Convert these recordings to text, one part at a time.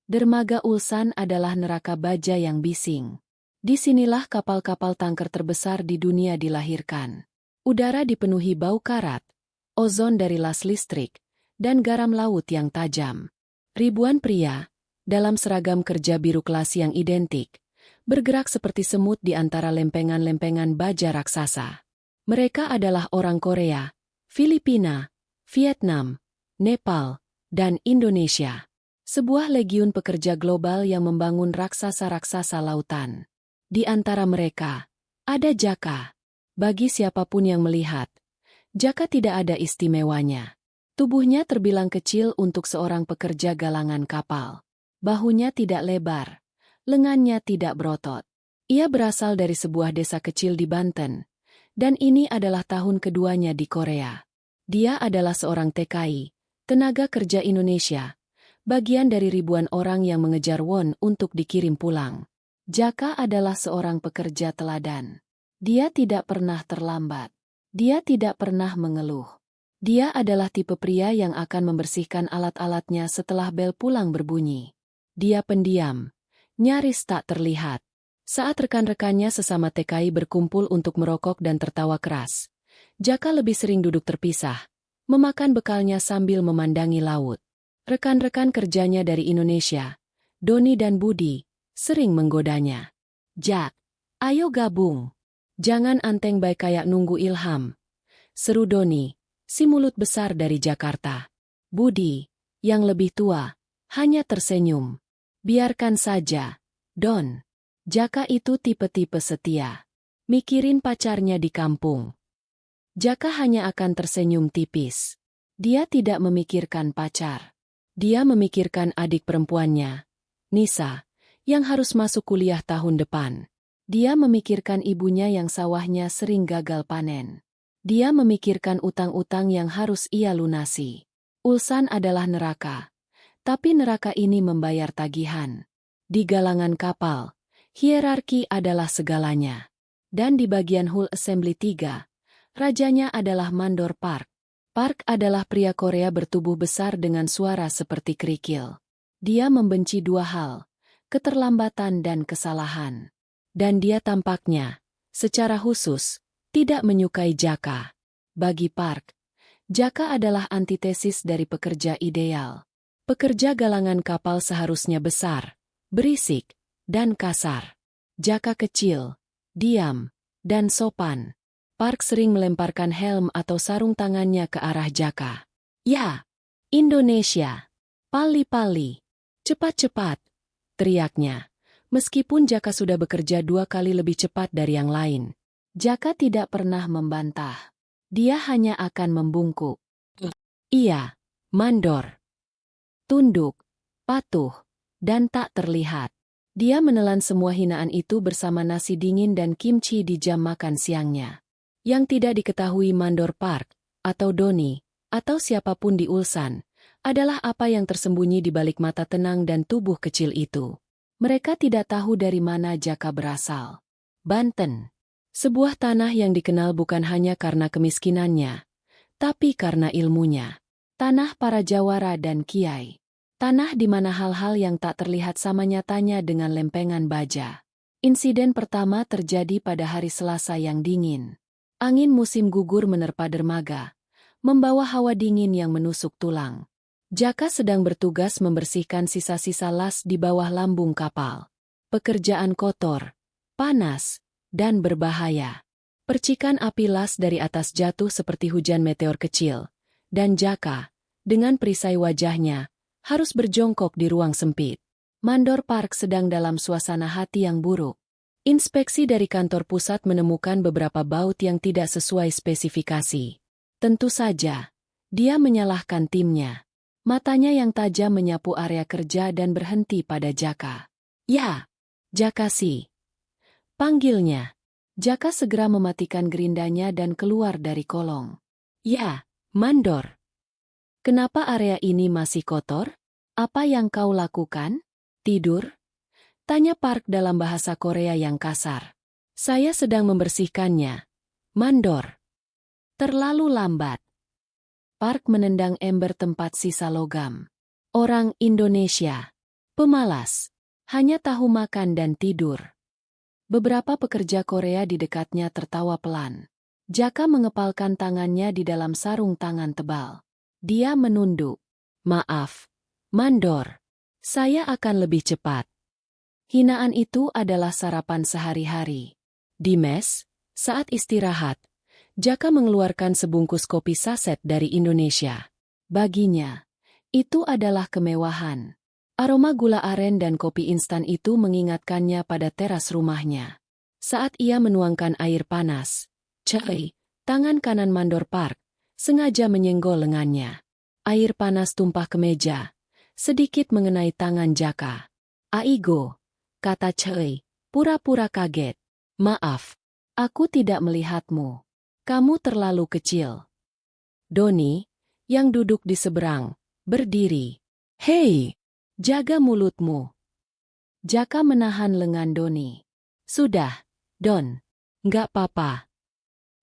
Dermaga Ulsan adalah neraka baja yang bising. Disinilah kapal-kapal tanker terbesar di dunia dilahirkan. Udara dipenuhi bau karat, ozon dari las listrik, dan garam laut yang tajam. Ribuan pria, dalam seragam kerja biru kelas yang identik, bergerak seperti semut di antara lempengan-lempengan baja raksasa. Mereka adalah orang Korea, Filipina, Vietnam, Nepal, dan Indonesia. Sebuah legiun pekerja global yang membangun raksasa-raksasa lautan. Di antara mereka, ada Jaka. Bagi siapapun yang melihat, Jaka tidak ada istimewanya. Tubuhnya terbilang kecil untuk seorang pekerja galangan kapal. Bahunya tidak lebar, lengannya tidak berotot. Ia berasal dari sebuah desa kecil di Banten, dan ini adalah tahun keduanya di Korea. Dia adalah seorang TKI, tenaga kerja Indonesia, bagian dari ribuan orang yang mengejar won untuk dikirim pulang. Jaka adalah seorang pekerja teladan. Dia tidak pernah terlambat. Dia tidak pernah mengeluh. Dia adalah tipe pria yang akan membersihkan alat-alatnya setelah bel pulang berbunyi. Dia pendiam, nyaris tak terlihat. Saat rekan-rekannya sesama TKI berkumpul untuk merokok dan tertawa keras, Jaka lebih sering duduk terpisah, memakan bekalnya sambil memandangi laut. Rekan-rekan kerjanya dari Indonesia, Doni dan Budi, sering menggodanya. Jak, ayo gabung. Jangan anteng baik kayak nunggu ilham. Seru Doni, si mulut besar dari Jakarta. Budi, yang lebih tua, hanya tersenyum. Biarkan saja, Don. Jaka itu tipe-tipe setia. Mikirin pacarnya di kampung. Jaka hanya akan tersenyum tipis. Dia tidak memikirkan pacar. Dia memikirkan adik perempuannya, Nisa, yang harus masuk kuliah tahun depan. Dia memikirkan ibunya yang sawahnya sering gagal panen. Dia memikirkan utang-utang yang harus ia lunasi. Ulsan adalah neraka, tapi neraka ini membayar tagihan. Di galangan kapal, hierarki adalah segalanya. Dan di bagian Hull Assembly 3, rajanya adalah Mandor Park. Park adalah pria Korea bertubuh besar dengan suara seperti kerikil. Dia membenci dua hal, keterlambatan dan kesalahan. Dan dia tampaknya, secara khusus, tidak menyukai Jaka. Bagi Park, Jaka adalah antitesis dari pekerja ideal. Pekerja galangan kapal seharusnya besar, berisik, dan kasar. Jaka kecil, diam, dan sopan. Park sering melemparkan helm atau sarung tangannya ke arah Jaka. Ya, Indonesia. Pali-pali. Cepat-cepat, teriaknya. Meskipun Jaka sudah bekerja 2 kali lebih cepat dari yang lain. Jaka tidak pernah membantah. Dia hanya akan membungkuk. Iya, mandor. Tunduk, patuh, dan tak terlihat. Dia menelan semua hinaan itu bersama nasi dingin dan kimchi di jam makan siangnya. Yang tidak diketahui Mandor Park, atau Doni, atau siapapun di Ulsan, adalah apa yang tersembunyi di balik mata tenang dan tubuh kecil itu. Mereka tidak tahu dari mana Jaka berasal. Banten. Sebuah tanah yang dikenal bukan hanya karena kemiskinannya, tapi karena ilmunya. Tanah para jawara dan kiai. Tanah di mana hal-hal yang tak terlihat sama nyatanya dengan lempengan baja. Insiden pertama terjadi pada hari Selasa yang dingin. Angin musim gugur menerpa dermaga, membawa hawa dingin yang menusuk tulang. Jaka sedang bertugas membersihkan sisa-sisa las di bawah lambung kapal. Pekerjaan kotor, panas, dan berbahaya. Percikan api las dari atas jatuh seperti hujan meteor kecil, dan Jaka, dengan perisai wajahnya, harus berjongkok di ruang sempit. Mandor Park sedang dalam suasana hati yang buruk. Inspeksi dari kantor pusat menemukan beberapa baut yang tidak sesuai spesifikasi. Tentu saja, dia menyalahkan timnya. Matanya yang tajam menyapu area kerja dan berhenti pada Jaka. Ya, Jaka sih. Panggilnya. Jaka segera mematikan gerindanya dan keluar dari kolong. Ya, Mandor. Kenapa area ini masih kotor? Apa yang kau lakukan? Tidur? Tanya Park dalam bahasa Korea yang kasar. Saya sedang membersihkannya. Mandor. Terlalu lambat. Park menendang ember tempat sisa logam. Orang Indonesia. Pemalas. Hanya tahu makan dan tidur. Beberapa pekerja Korea di dekatnya tertawa pelan. Jaka mengepalkan tangannya di dalam sarung tangan tebal. Dia menunduk. Maaf, mandor. Saya akan lebih cepat. Hinaan itu adalah sarapan sehari-hari. Di mes, saat istirahat, Jaka mengeluarkan sebungkus kopi saset dari Indonesia. Baginya, itu adalah kemewahan. Aroma gula aren dan kopi instan itu mengingatkannya pada teras rumahnya. Saat ia menuangkan air panas, tangan kanan Mandor Park sengaja menyenggol lengannya. Air panas tumpah ke meja, sedikit mengenai tangan Jaka. Aigo, kata Choi, pura-pura kaget. Maaf, aku tidak melihatmu. Kamu terlalu kecil. Doni, yang duduk di seberang, berdiri. Hei, jaga mulutmu. Jaka menahan lengan Doni. Sudah, Don. Nggak apa-apa.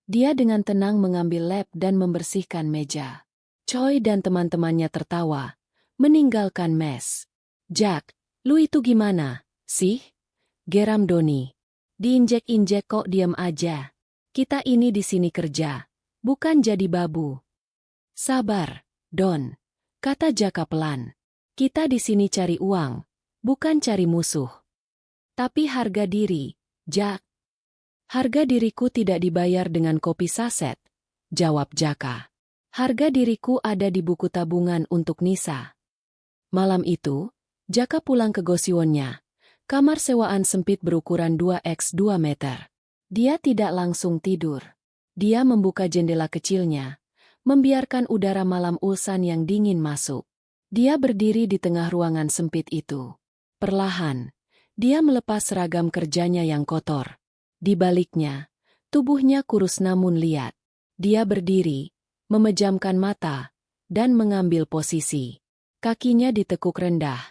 Dia dengan tenang mengambil lap dan membersihkan meja. Choi dan teman-temannya tertawa, meninggalkan mes. Jack, lu itu gimana, sih? Geram Doni. Diinjek-injek kok diam aja. Kita ini di sini kerja, bukan jadi babu. Sabar, Don, kata Jaka pelan. Kita di sini cari uang, bukan cari musuh. Tapi harga diri, Jack. Harga diriku tidak dibayar dengan kopi saset, jawab Jaka. Harga diriku ada di buku tabungan untuk Nisa. Malam itu, Jaka pulang ke Gosiwonnya. Kamar sewaan sempit berukuran 2x2 meter. Dia tidak langsung tidur. Dia membuka jendela kecilnya, membiarkan udara malam Ulsan yang dingin masuk. Dia berdiri di tengah ruangan sempit itu. Perlahan, dia melepas seragam kerjanya yang kotor. Di baliknya, tubuhnya kurus namun liat. Dia berdiri, memejamkan mata, dan mengambil posisi. Kakinya ditekuk rendah.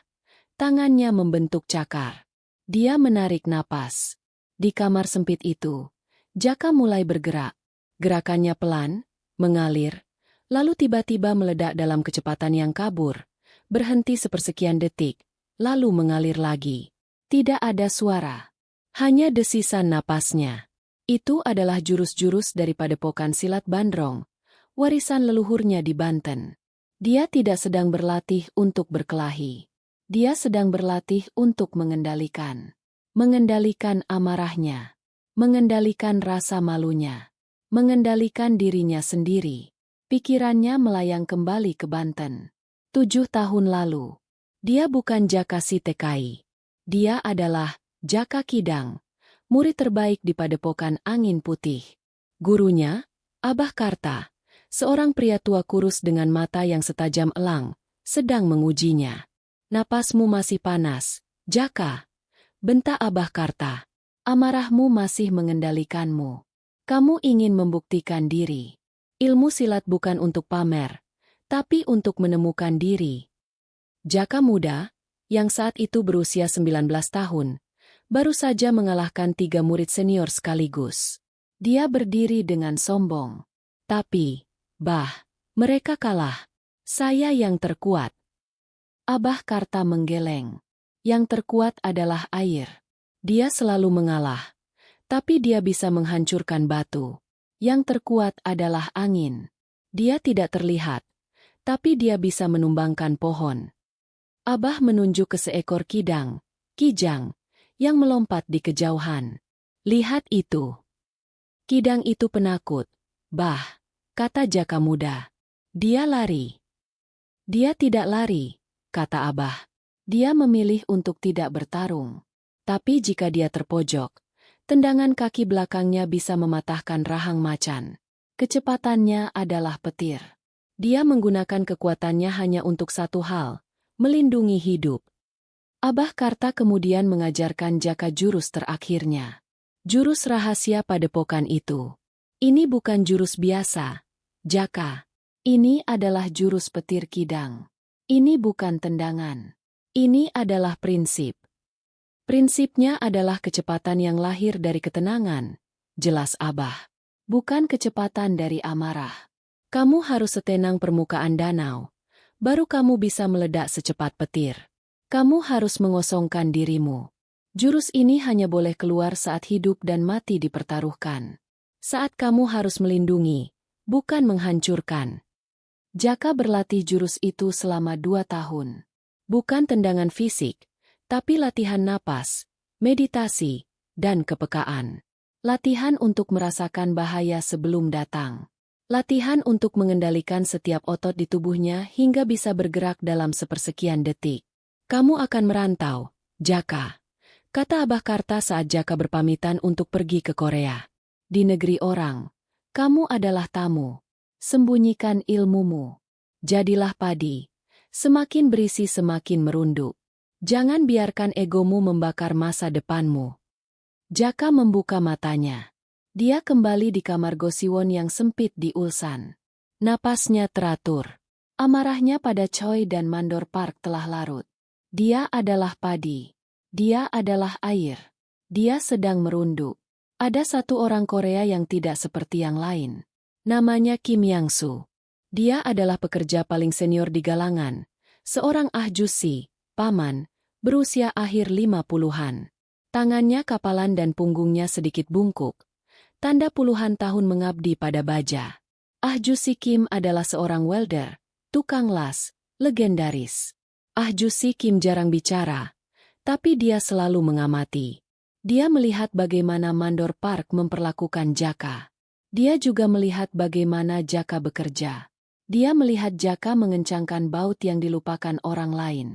Tangannya membentuk cakar. Dia menarik napas. Di kamar sempit itu, Jaka mulai bergerak. Gerakannya pelan, mengalir, lalu tiba-tiba meledak dalam kecepatan yang kabur, berhenti sepersekian detik, lalu mengalir lagi. Tidak ada suara, hanya desisan napasnya. Itu adalah jurus-jurus dari padepokan silat Bandrong, warisan leluhurnya di Banten. Dia tidak sedang berlatih untuk berkelahi. Dia sedang berlatih untuk mengendalikan. Mengendalikan amarahnya. Mengendalikan rasa malunya. Mengendalikan dirinya sendiri. Pikirannya melayang kembali ke Banten. 7 tahun lalu. Dia bukan Jaka Sitekai. Dia adalah Jaka Kidang, murid terbaik di padepokan Angin Putih. Gurunya, Abah Karta, seorang pria tua kurus dengan mata yang setajam elang, sedang mengujinya. Napasmu masih panas, Jaka, bentak Abah Karta. Amarahmu masih mengendalikanmu. Kamu ingin membuktikan diri. Ilmu silat bukan untuk pamer, tapi untuk menemukan diri. Jaka muda, yang saat itu berusia 19 tahun, baru saja mengalahkan 3 murid senior sekaligus. Dia berdiri dengan sombong. Tapi, mereka kalah. Saya yang terkuat. Abah Karta menggeleng. Yang terkuat adalah air. Dia selalu mengalah. Tapi dia bisa menghancurkan batu. Yang terkuat adalah angin. Dia tidak terlihat. Tapi dia bisa menumbangkan pohon. Abah menunjuk ke seekor kijang, yang melompat di kejauhan. Lihat itu. Kidang itu penakut. Kata Jaka muda. Dia lari. Dia tidak lari, kata Abah. Dia memilih untuk tidak bertarung. Tapi jika dia terpojok, tendangan kaki belakangnya bisa mematahkan rahang macan. Kecepatannya adalah petir. Dia menggunakan kekuatannya hanya untuk satu hal, melindungi hidup. Abah Karta kemudian mengajarkan Jaka jurus terakhirnya. Jurus rahasia padepokan itu. Ini bukan jurus biasa, Jaka. Ini adalah jurus petir kidang. Ini bukan tendangan. Ini adalah prinsip. Prinsipnya adalah kecepatan yang lahir dari ketenangan, jelas Abah. Bukan kecepatan dari amarah. Kamu harus setenang permukaan danau, baru kamu bisa meledak secepat petir. Kamu harus mengosongkan dirimu. Jurus ini hanya boleh keluar saat hidup dan mati dipertaruhkan. Saat kamu harus melindungi, bukan menghancurkan. Jaka berlatih jurus itu selama 2 tahun. Bukan tendangan fisik, tapi latihan napas, meditasi, dan kepekaan. Latihan untuk merasakan bahaya sebelum datang. Latihan untuk mengendalikan setiap otot di tubuhnya hingga bisa bergerak dalam sepersekian detik. Kamu akan merantau, Jaka, kata Abah Karta saat Jaka berpamitan untuk pergi ke Korea. Di negeri orang, kamu adalah tamu. Sembunyikan ilmumu. Jadilah padi. Semakin berisi semakin merunduk. Jangan biarkan egomu membakar masa depanmu. Jaka membuka matanya. Dia kembali di kamar Gosiwon yang sempit di Ulsan. Napasnya teratur. Amarahnya pada Choi dan Mandor Park telah larut. Dia adalah padi. Dia adalah air. Dia sedang merunduk. Ada satu orang Korea yang tidak seperti yang lain. Namanya Kim Yang-soo. Dia adalah pekerja paling senior di galangan. Seorang ahjusi, paman, berusia akhir 50-an. Tangannya kapalan dan punggungnya sedikit bungkuk. Tanda puluhan tahun mengabdi pada baja. Ahjusi Kim adalah seorang welder, tukang las, legendaris. Ahjusi Kim jarang bicara, tapi dia selalu mengamati. Dia melihat bagaimana Mandor Park memperlakukan Jaka. Dia juga melihat bagaimana Jaka bekerja. Dia melihat Jaka mengencangkan baut yang dilupakan orang lain.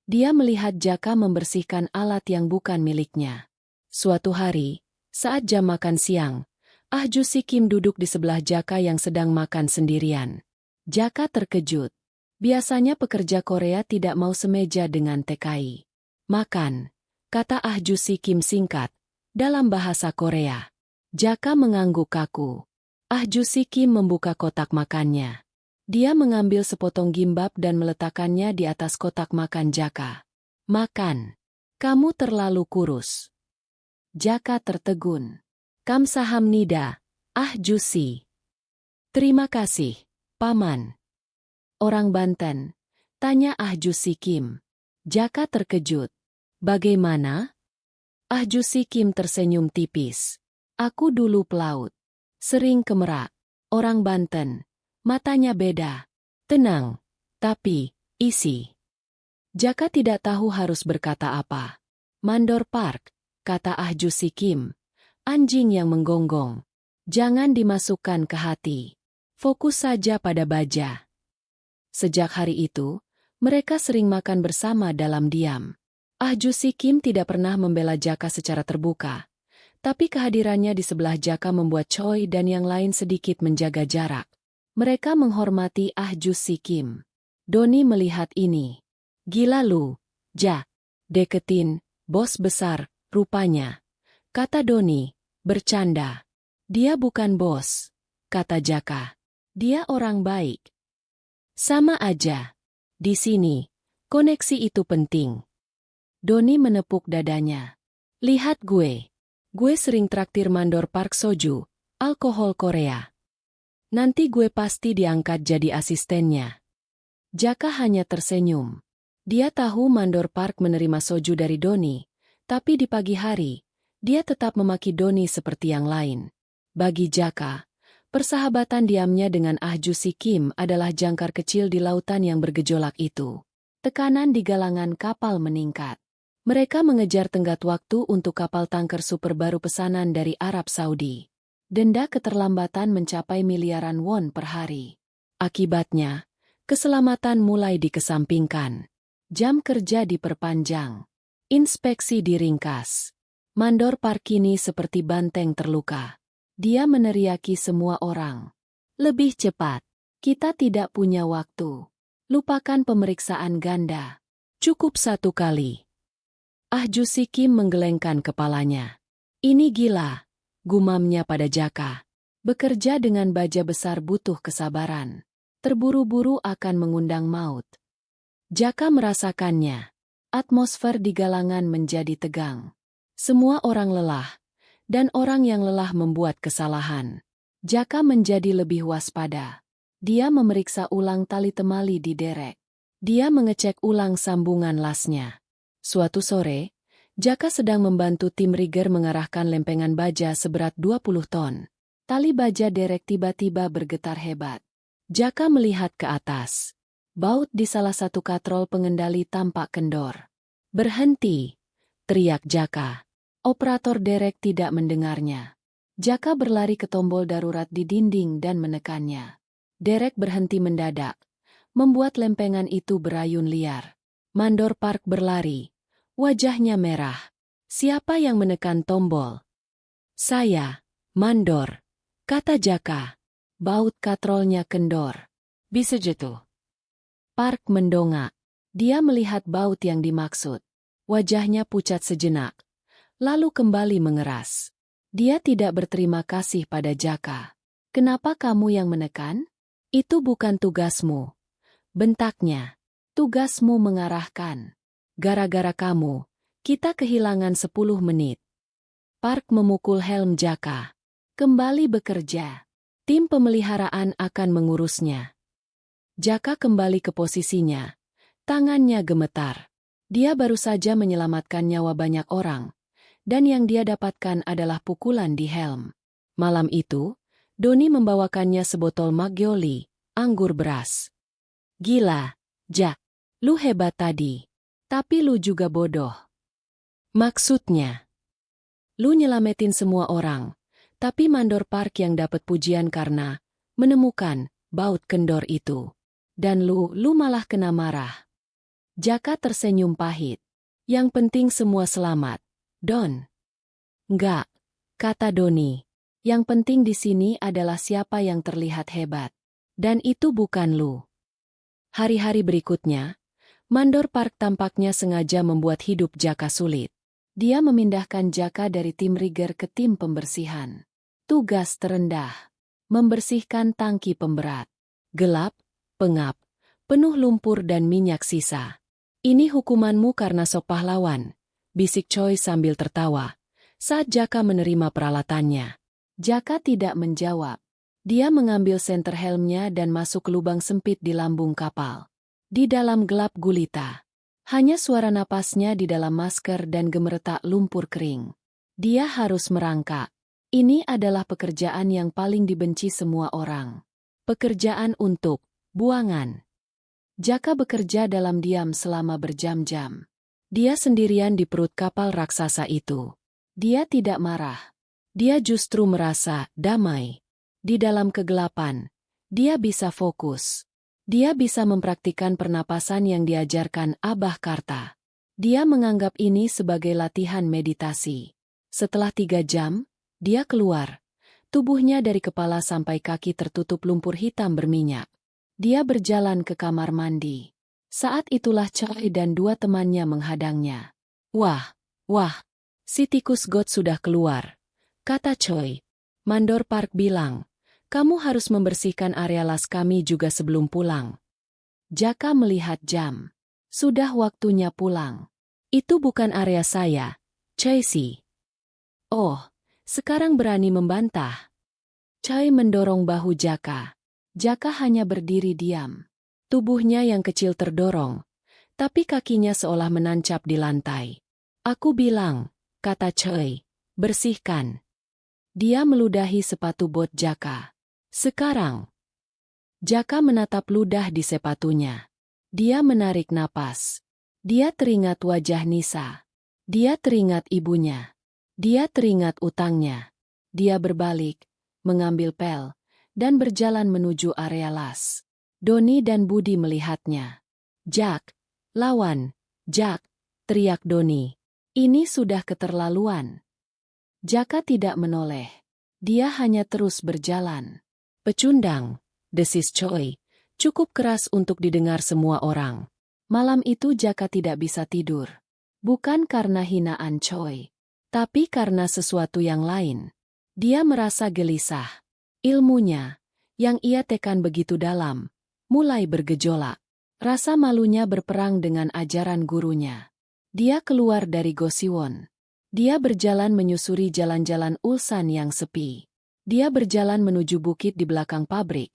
Dia melihat Jaka membersihkan alat yang bukan miliknya. Suatu hari, saat jam makan siang, Ahjusi Kim duduk di sebelah Jaka yang sedang makan sendirian. Jaka terkejut. Biasanya pekerja Korea tidak mau semeja dengan TKI. Makan, kata Ahjusi Kim singkat, dalam bahasa Korea. Jaka mengangguk kaku. Ahjusi Kim membuka kotak makannya. Dia mengambil sepotong gimbap dan meletakkannya di atas kotak makan Jaka. Makan. Kamu terlalu kurus. Jaka tertegun. Kamsahamnida, Ahjusi. Terima kasih, Paman. Orang Banten, tanya Ahjusi Kim. Jaka terkejut. Bagaimana? Ahjusi Kim tersenyum tipis. Aku dulu pelaut. Sering ke Merak. Orang Banten. Matanya beda. Tenang. Tapi, isi. Jaka tidak tahu harus berkata apa. Mandor Park, kata Ahjusi Kim. Anjing yang menggonggong. Jangan dimasukkan ke hati. Fokus saja pada baja. Sejak hari itu, mereka sering makan bersama dalam diam. Ahjusi Kim tidak pernah membela Jaka secara terbuka. Tapi kehadirannya di sebelah Jaka membuat Choi dan yang lain sedikit menjaga jarak. Mereka menghormati Ahjusi Kim. Doni melihat ini. Gila lu, Ja. Deketin, bos besar, rupanya. Kata Doni, bercanda. Dia bukan bos, kata Jaka. Dia orang baik. Sama aja. Di sini, koneksi itu penting. Doni menepuk dadanya. Lihat gue. Gue sering traktir Mandor Park soju, alkohol Korea. Nanti gue pasti diangkat jadi asistennya. Jaka hanya tersenyum. Dia tahu Mandor Park menerima soju dari Doni, tapi di pagi hari, dia tetap memaki Doni seperti yang lain. Bagi Jaka, persahabatan diamnya dengan Ahjusi Kim adalah jangkar kecil di lautan yang bergejolak itu. Tekanan di galangan kapal meningkat. Mereka mengejar tenggat waktu untuk kapal tanker super baru pesanan dari Arab Saudi. Denda keterlambatan mencapai miliaran won per hari. Akibatnya, keselamatan mulai dikesampingkan. Jam kerja diperpanjang. Inspeksi diringkas. Mandor Park kini seperti banteng terluka. Dia meneriaki semua orang. Lebih cepat. Kita tidak punya waktu. Lupakan pemeriksaan ganda. Cukup satu kali. Ahjusi Kim menggelengkan kepalanya. Ini gila, gumamnya pada Jaka. Bekerja dengan baja besar butuh kesabaran. Terburu-buru akan mengundang maut. Jaka merasakannya. Atmosfer di galangan menjadi tegang. Semua orang lelah. Dan orang yang lelah membuat kesalahan. Jaka menjadi lebih waspada. Dia memeriksa ulang tali temali di derek. Dia mengecek ulang sambungan lasnya. Suatu sore, Jaka sedang membantu tim rigger mengarahkan lempengan baja seberat 20 ton. Tali baja derek tiba-tiba bergetar hebat. Jaka melihat ke atas. Baut di salah satu katrol pengendali tampak kendor. "Berhenti!" teriak Jaka. Operator derek tidak mendengarnya. Jaka berlari ke tombol darurat di dinding dan menekannya. Derek berhenti mendadak, membuat lempengan itu berayun liar. Mandor Park berlari. Wajahnya merah. "Siapa yang menekan tombol?" "Saya, Mandor," kata Jaka. Baut katrolnya kendor. "Bisa jatuh." Park mendongak. Dia melihat baut yang dimaksud. Wajahnya pucat sejenak, lalu kembali mengeras. Dia tidak berterima kasih pada Jaka. "Kenapa kamu yang menekan? Itu bukan tugasmu," bentaknya. "Tugasmu mengarahkan. Gara-gara kamu, kita kehilangan 10 menit." Park memukul helm Jaka. "Kembali bekerja. Tim pemeliharaan akan mengurusnya." Jaka kembali ke posisinya. Tangannya gemetar. Dia baru saja menyelamatkan nyawa banyak orang, dan yang dia dapatkan adalah pukulan di helm. Malam itu, Doni membawakannya sebotol Maggioli, anggur beras. "Gila, Jak. Lu hebat tadi. Tapi lu juga bodoh." "Maksudnya?" "Lu nyelamatin semua orang, tapi Mandor Park yang dapat pujian karena menemukan baut kendor itu. Dan lu malah kena marah." Jaka tersenyum pahit. "Yang penting semua selamat, Don." "Enggak," kata Doni. "Yang penting di sini adalah siapa yang terlihat hebat. Dan itu bukan lu." Hari-hari berikutnya, Mandor Park tampaknya sengaja membuat hidup Jaka sulit. Dia memindahkan Jaka dari tim rigger ke tim pembersihan. Tugas terendah: membersihkan tangki pemberat. Gelap, pengap, penuh lumpur dan minyak sisa. "Ini hukumanmu karena sok pahlawan," bisik Choi sambil tertawa, saat Jaka menerima peralatannya. Jaka tidak menjawab. Dia mengambil senter helmnya dan masuk ke lubang sempit di lambung kapal. Di dalam gelap gulita, hanya suara napasnya di dalam masker dan gemeretak lumpur kering. Dia harus merangkak. Ini adalah pekerjaan yang paling dibenci semua orang. Pekerjaan untuk buangan. Jaka bekerja dalam diam selama berjam-jam. Dia sendirian di perut kapal raksasa itu. Dia tidak marah. Dia justru merasa damai. Di dalam kegelapan, dia bisa fokus. Dia bisa mempraktikkan pernapasan yang diajarkan Abah Karta. Dia menganggap ini sebagai latihan meditasi. Setelah 3 jam, dia keluar. Tubuhnya dari kepala sampai kaki tertutup lumpur hitam berminyak. Dia berjalan ke kamar mandi. Saat itulah Choi dan 2 temannya menghadangnya. Wah, si tikus God sudah keluar," kata Choi. Mandor Park bilang, "Kamu harus membersihkan area las kami juga sebelum pulang." Jaka melihat jam. Sudah waktunya pulang. "Itu bukan area saya, Choi. "Oh, sekarang berani membantah?" Choi mendorong bahu Jaka. Jaka hanya berdiri diam. Tubuhnya yang kecil terdorong, tapi kakinya seolah menancap di lantai. "Aku bilang," kata Choi, "bersihkan." Dia meludahi sepatu bot Jaka. "Sekarang." Jaka menatap ludah di sepatunya. Dia menarik napas. Dia teringat wajah Nisa. Dia teringat ibunya. Dia teringat utangnya. Dia berbalik, mengambil pel, dan berjalan menuju area las. Doni dan Budi melihatnya. "Jak, lawan, Jak," teriak Doni. "Ini sudah keterlaluan." Jaka tidak menoleh. Dia hanya terus berjalan. "Pecundang," desis Choi, cukup keras untuk didengar semua orang. Malam itu Jaka tidak bisa tidur. Bukan karena hinaan Choi, tapi karena sesuatu yang lain. Dia merasa gelisah. Ilmunya, yang ia tekan begitu dalam, mulai bergejolak. Rasa malunya berperang dengan ajaran gurunya. Dia keluar dari Gosiwon. Dia berjalan menyusuri jalan-jalan Ulsan yang sepi. Dia berjalan menuju bukit di belakang pabrik,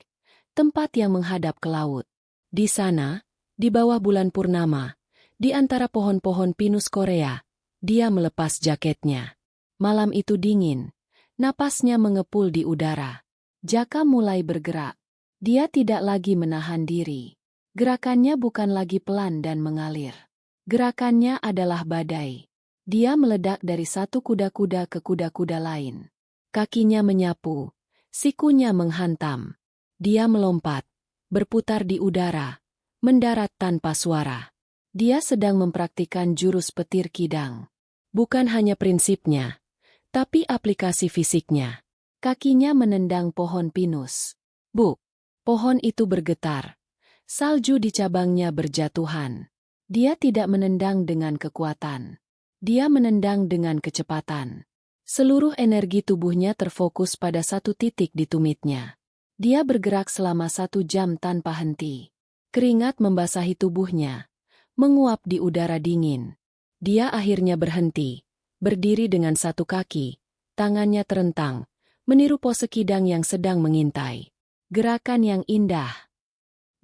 tempat yang menghadap ke laut. Di sana, di bawah bulan purnama, Di antara pohon-pohon pinus Korea, dia melepas jaketnya. Malam itu dingin, napasnya mengepul di udara. Jaka mulai bergerak. Dia tidak lagi menahan diri. Gerakannya bukan lagi pelan dan mengalir. Gerakannya adalah badai. Dia meledak dari satu kuda-kuda ke kuda-kuda lain. Kakinya menyapu, sikunya menghantam. Dia melompat, berputar di udara, mendarat tanpa suara. Dia sedang mempraktikkan jurus petir kidang. Bukan hanya prinsipnya, tapi aplikasi fisiknya. Kakinya menendang pohon pinus. Buk! Pohon itu bergetar. Salju di cabangnya berjatuhan. Dia tidak menendang dengan kekuatan. Dia menendang dengan kecepatan. Seluruh energi tubuhnya terfokus pada satu titik di tumitnya. Dia bergerak selama 1 jam tanpa henti. Keringat membasahi tubuhnya, menguap di udara dingin. Dia akhirnya berhenti, berdiri dengan satu kaki, tangannya terentang, meniru pose kidang yang sedang mengintai. Gerakan yang indah.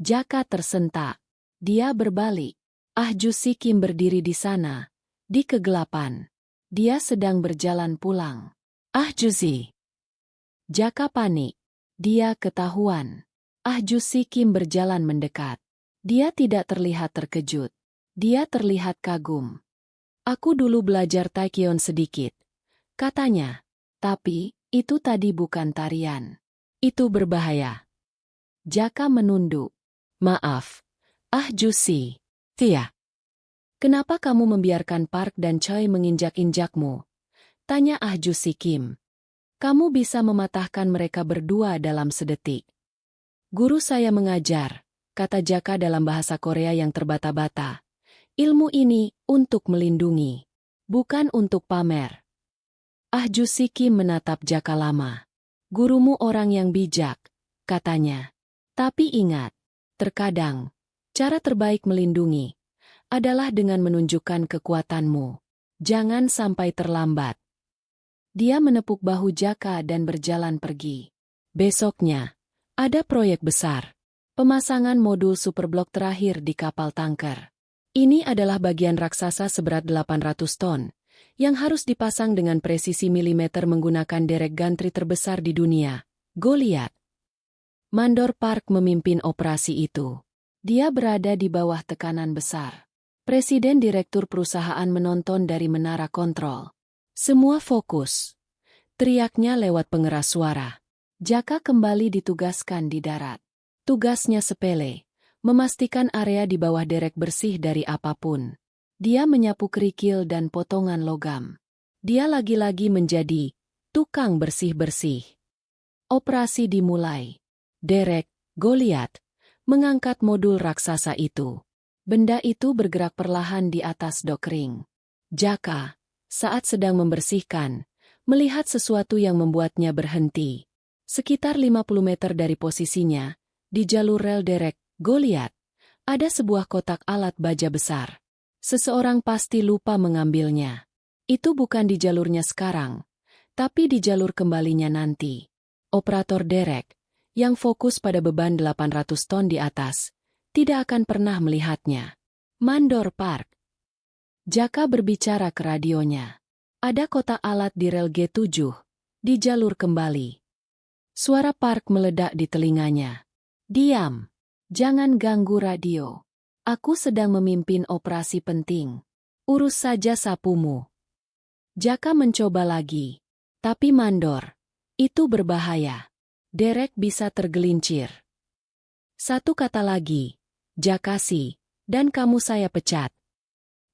Jaka tersentak. Dia berbalik. Ju-si Kim berdiri di sana, di kegelapan. Dia sedang berjalan pulang. Ju-si. Jaka panik. Dia ketahuan. Ju-si Kim berjalan mendekat. Dia tidak terlihat terkejut. Dia terlihat kagum. Aku dulu belajar Taekyon sedikit, katanya. Tapi, itu tadi bukan tarian. Itu berbahaya. Jaka menunduk. Maaf. Ju-si. Tia. Kenapa kamu membiarkan Park dan Choi menginjak-injakmu? Tanya Ju-si Kim. Kamu bisa mematahkan mereka berdua dalam sedetik. Guru saya mengajar, kata Jaka dalam bahasa Korea yang terbata-bata. Ilmu ini untuk melindungi, bukan untuk pamer. Ju-si Kim menatap Jaka lama. Gurumu orang yang bijak, katanya. Tapi ingat, terkadang, cara terbaik melindungi adalah dengan menunjukkan kekuatanmu. Jangan sampai terlambat. Dia menepuk bahu Jaka dan berjalan pergi. Besoknya, ada proyek besar. Pemasangan modul superblok terakhir di kapal tanker. Ini adalah bagian raksasa seberat 800 ton, yang harus dipasang dengan presisi milimeter menggunakan derek gantri terbesar di dunia, Goliath. Mandor Park memimpin operasi itu. Dia berada di bawah tekanan besar. Presiden Direktur perusahaan menonton dari menara kontrol. Semua fokus. Teriaknya lewat pengeras suara. Jaka kembali ditugaskan di darat. Tugasnya sepele, memastikan area di bawah derek bersih dari apapun. Dia menyapu kerikil dan potongan logam. Dia lagi-lagi menjadi tukang bersih-bersih. Operasi dimulai. Derek, Goliath, mengangkat modul raksasa itu. Benda itu bergerak perlahan di atas dok ring. Jaka, saat sedang membersihkan, melihat sesuatu yang membuatnya berhenti. Sekitar 50 meter dari posisinya, di jalur rel derek, Goliath, ada sebuah kotak alat baja besar. Seseorang pasti lupa mengambilnya. Itu bukan di jalurnya sekarang, tapi di jalur kembalinya nanti. Operator derek, yang fokus pada beban 800 ton di atas, tidak akan pernah melihatnya. Mandor Park. Jaka berbicara ke radionya. Ada kotak alat di rel G7, di jalur kembali. Suara Park meledak di telinganya. Diam. Jangan ganggu radio. Aku sedang memimpin operasi penting. Urus saja sapumu. Jaka mencoba lagi. Tapi mandor. Itu berbahaya. Derek bisa tergelincir. Satu kata lagi. Jakasi. Dan kamu saya pecat.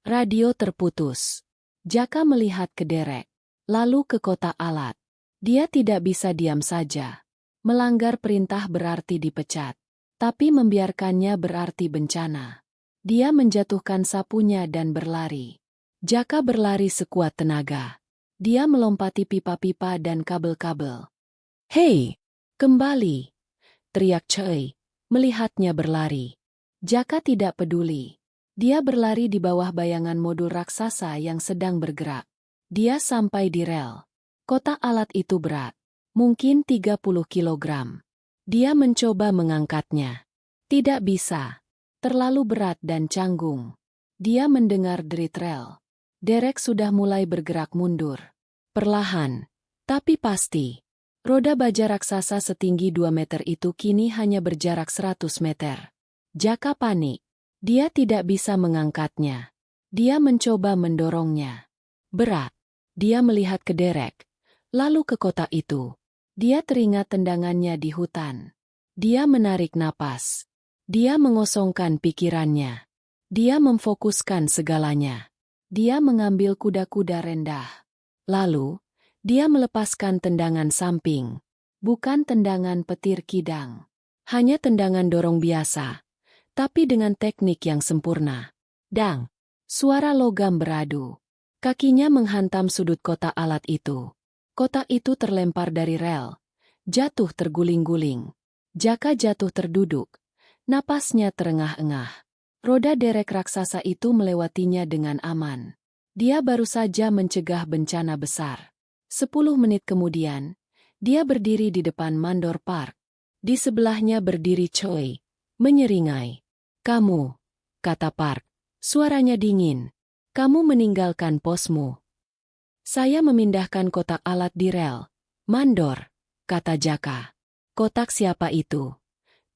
Radio terputus. Jaka melihat ke derek. Lalu ke kotak alat. Dia tidak bisa diam saja. Melanggar perintah berarti dipecat. Tapi membiarkannya berarti bencana. Dia menjatuhkan sapunya dan berlari. Jaka berlari sekuat tenaga. Dia melompati pipa-pipa dan kabel-kabel. Hei, kembali! Teriak Choi, melihatnya berlari. Jaka tidak peduli. Dia berlari di bawah bayangan modul raksasa yang sedang bergerak. Dia sampai di rel. Kotak alat itu berat. Mungkin 30 kilogram. Dia mencoba mengangkatnya. Tidak bisa. Terlalu berat dan canggung. Dia mendengar derit rel. Derek sudah mulai bergerak mundur. Perlahan, tapi pasti. Roda baja raksasa setinggi 2 meter itu kini hanya berjarak 100 meter. Jaka panik. Dia tidak bisa mengangkatnya. Dia mencoba mendorongnya. Berat. Dia melihat ke Derek, lalu ke kotak itu. Dia teringat tendangannya di hutan. Dia menarik napas. Dia mengosongkan pikirannya. Dia memfokuskan segalanya. Dia mengambil kuda-kuda rendah. Lalu, dia melepaskan tendangan samping. Bukan tendangan petir kidang. Hanya tendangan dorong biasa. Tapi dengan teknik yang sempurna. Dang! Suara logam beradu. Kakinya menghantam sudut kotak alat itu. Kotak itu terlempar dari rel. Jatuh terguling-guling. Jaka jatuh terduduk. Napasnya terengah-engah. Roda derek raksasa itu melewatinya dengan aman. Dia baru saja mencegah bencana besar. 10 menit kemudian, dia berdiri di depan Mandor Park. Di sebelahnya berdiri Choi, menyeringai. "Kamu," kata Park, suaranya dingin. "Kamu meninggalkan posmu." "Saya memindahkan kotak alat di rel." "Mandor," kata Jaka. "Kotak siapa itu?"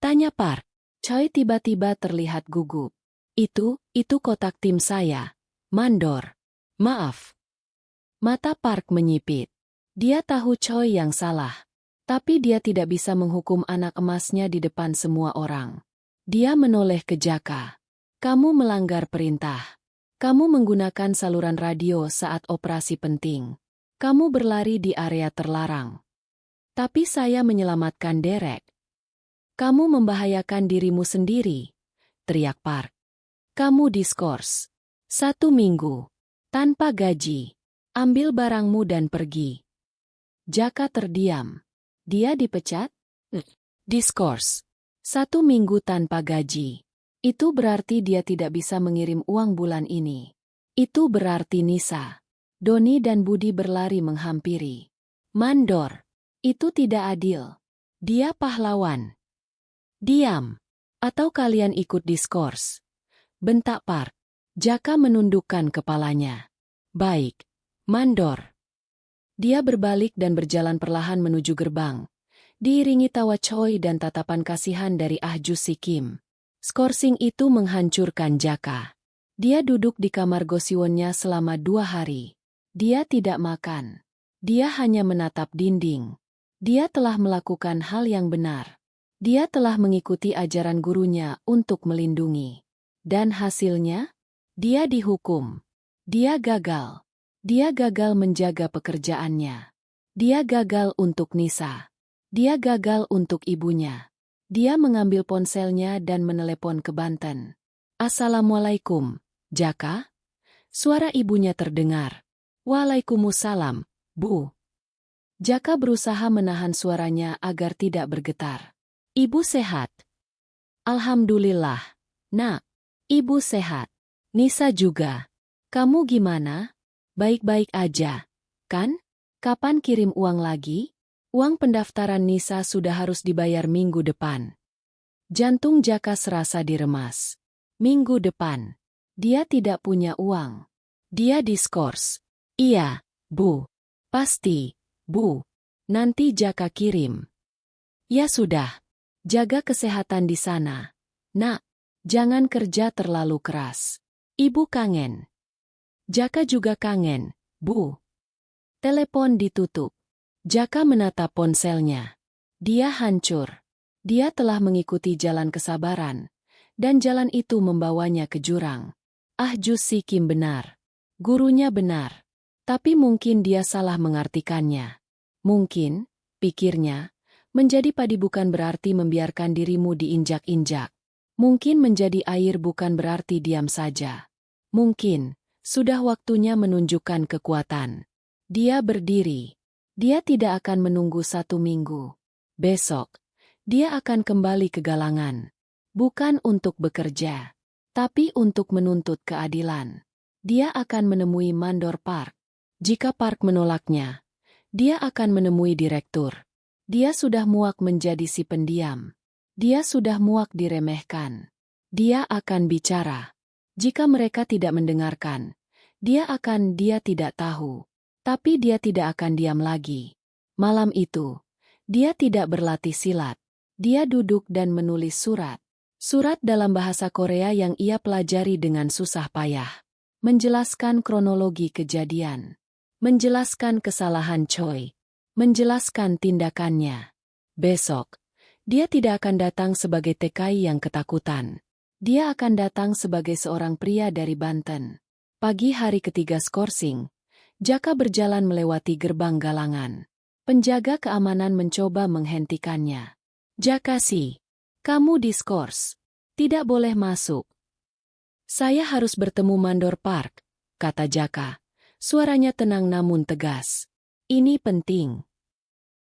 tanya Park. Choi tiba-tiba terlihat gugup. Itu kotak tim saya, Mandor." "Maaf." Mata Park menyipit. Dia tahu Choi yang salah. Tapi dia tidak bisa menghukum anak emasnya di depan semua orang. Dia menoleh ke Jaka. "Kamu melanggar perintah. Kamu menggunakan saluran radio saat operasi penting. Kamu berlari di area terlarang. Tapi saya menyelamatkan Derek." "Kamu membahayakan dirimu sendiri," teriak Park. "Kamu diskors. 1 minggu. Tanpa gaji. Ambil barangmu dan pergi." Jaka terdiam. Dia dipecat? Diskors. 1 minggu tanpa gaji. Itu berarti dia tidak bisa mengirim uang bulan ini. Itu berarti Nisa, Doni dan Budi berlari menghampiri. "Mandor, itu tidak adil. Dia pahlawan." "Diam. Atau kalian ikut diskors," bentak Park. Jaka menundukkan kepalanya. "Baik, Mandor." Dia berbalik dan berjalan perlahan menuju gerbang. Diiringi tawa Choi dan tatapan kasihan dari Ah Ju Si Kim. Skorsing itu menghancurkan Jaka. Dia duduk di kamar Gosiwonnya selama 2 hari. Dia tidak makan. Dia hanya menatap dinding. Dia telah melakukan hal yang benar. Dia telah mengikuti ajaran gurunya untuk melindungi. Dan hasilnya? Dia dihukum. Dia gagal. Dia gagal menjaga pekerjaannya. Dia gagal untuk Nisa. Dia gagal untuk ibunya. Dia mengambil ponselnya dan menelepon ke Banten. "Assalamualaikum, Jaka?" Suara ibunya terdengar. "Waalaikumsalam, Bu." Jaka berusaha menahan suaranya agar tidak bergetar. "Ibu sehat?" "Alhamdulillah, Nak. Ibu sehat. Nisa juga. Kamu gimana?" "Baik-baik aja. Kan? Kapan kirim uang lagi?" "Uang pendaftaran Nisa sudah harus dibayar minggu depan." Jantung Jaka serasa diremas. Minggu depan. Dia tidak punya uang. Dia diskors. "Iya, Bu. Pasti, Bu. Nanti Jaka kirim." "Ya sudah. Jaga kesehatan di sana. Nak, jangan kerja terlalu keras. Ibu kangen." "Jaka juga kangen, Bu." Telepon ditutup. Jaka menatap ponselnya. Dia hancur. Dia telah mengikuti jalan kesabaran. Dan jalan itu membawanya ke jurang. Ah Ju Si Kim benar. Gurunya benar. Tapi mungkin dia salah mengartikannya. Mungkin, pikirnya, menjadi padi bukan berarti membiarkan dirimu diinjak-injak. Mungkin menjadi air bukan berarti diam saja. Mungkin, sudah waktunya menunjukkan kekuatan. Dia berdiri. Dia tidak akan menunggu 1 minggu. Besok, dia akan kembali ke galangan. Bukan untuk bekerja, tapi untuk menuntut keadilan. Dia akan menemui Mandor Park. Jika Park menolaknya, dia akan menemui direktur. Dia sudah muak menjadi si pendiam. Dia sudah muak diremehkan. Dia akan bicara. Jika mereka tidak mendengarkan, dia tidak tahu. Tapi dia tidak akan diam lagi. Malam itu, dia tidak berlatih silat. Dia duduk dan menulis surat. Surat dalam bahasa Korea yang ia pelajari dengan susah payah. Menjelaskan kronologi kejadian. Menjelaskan kesalahan Choi. Menjelaskan tindakannya. Besok, dia tidak akan datang sebagai TKI yang ketakutan. Dia akan datang sebagai seorang pria dari Banten. Pagi hari ketiga skorsing, Jaka berjalan melewati gerbang galangan. Penjaga keamanan mencoba menghentikannya. Jaka si, kamu diskors. Tidak boleh masuk. Saya harus bertemu Mandor Park, kata Jaka. Suaranya tenang namun tegas. Ini penting.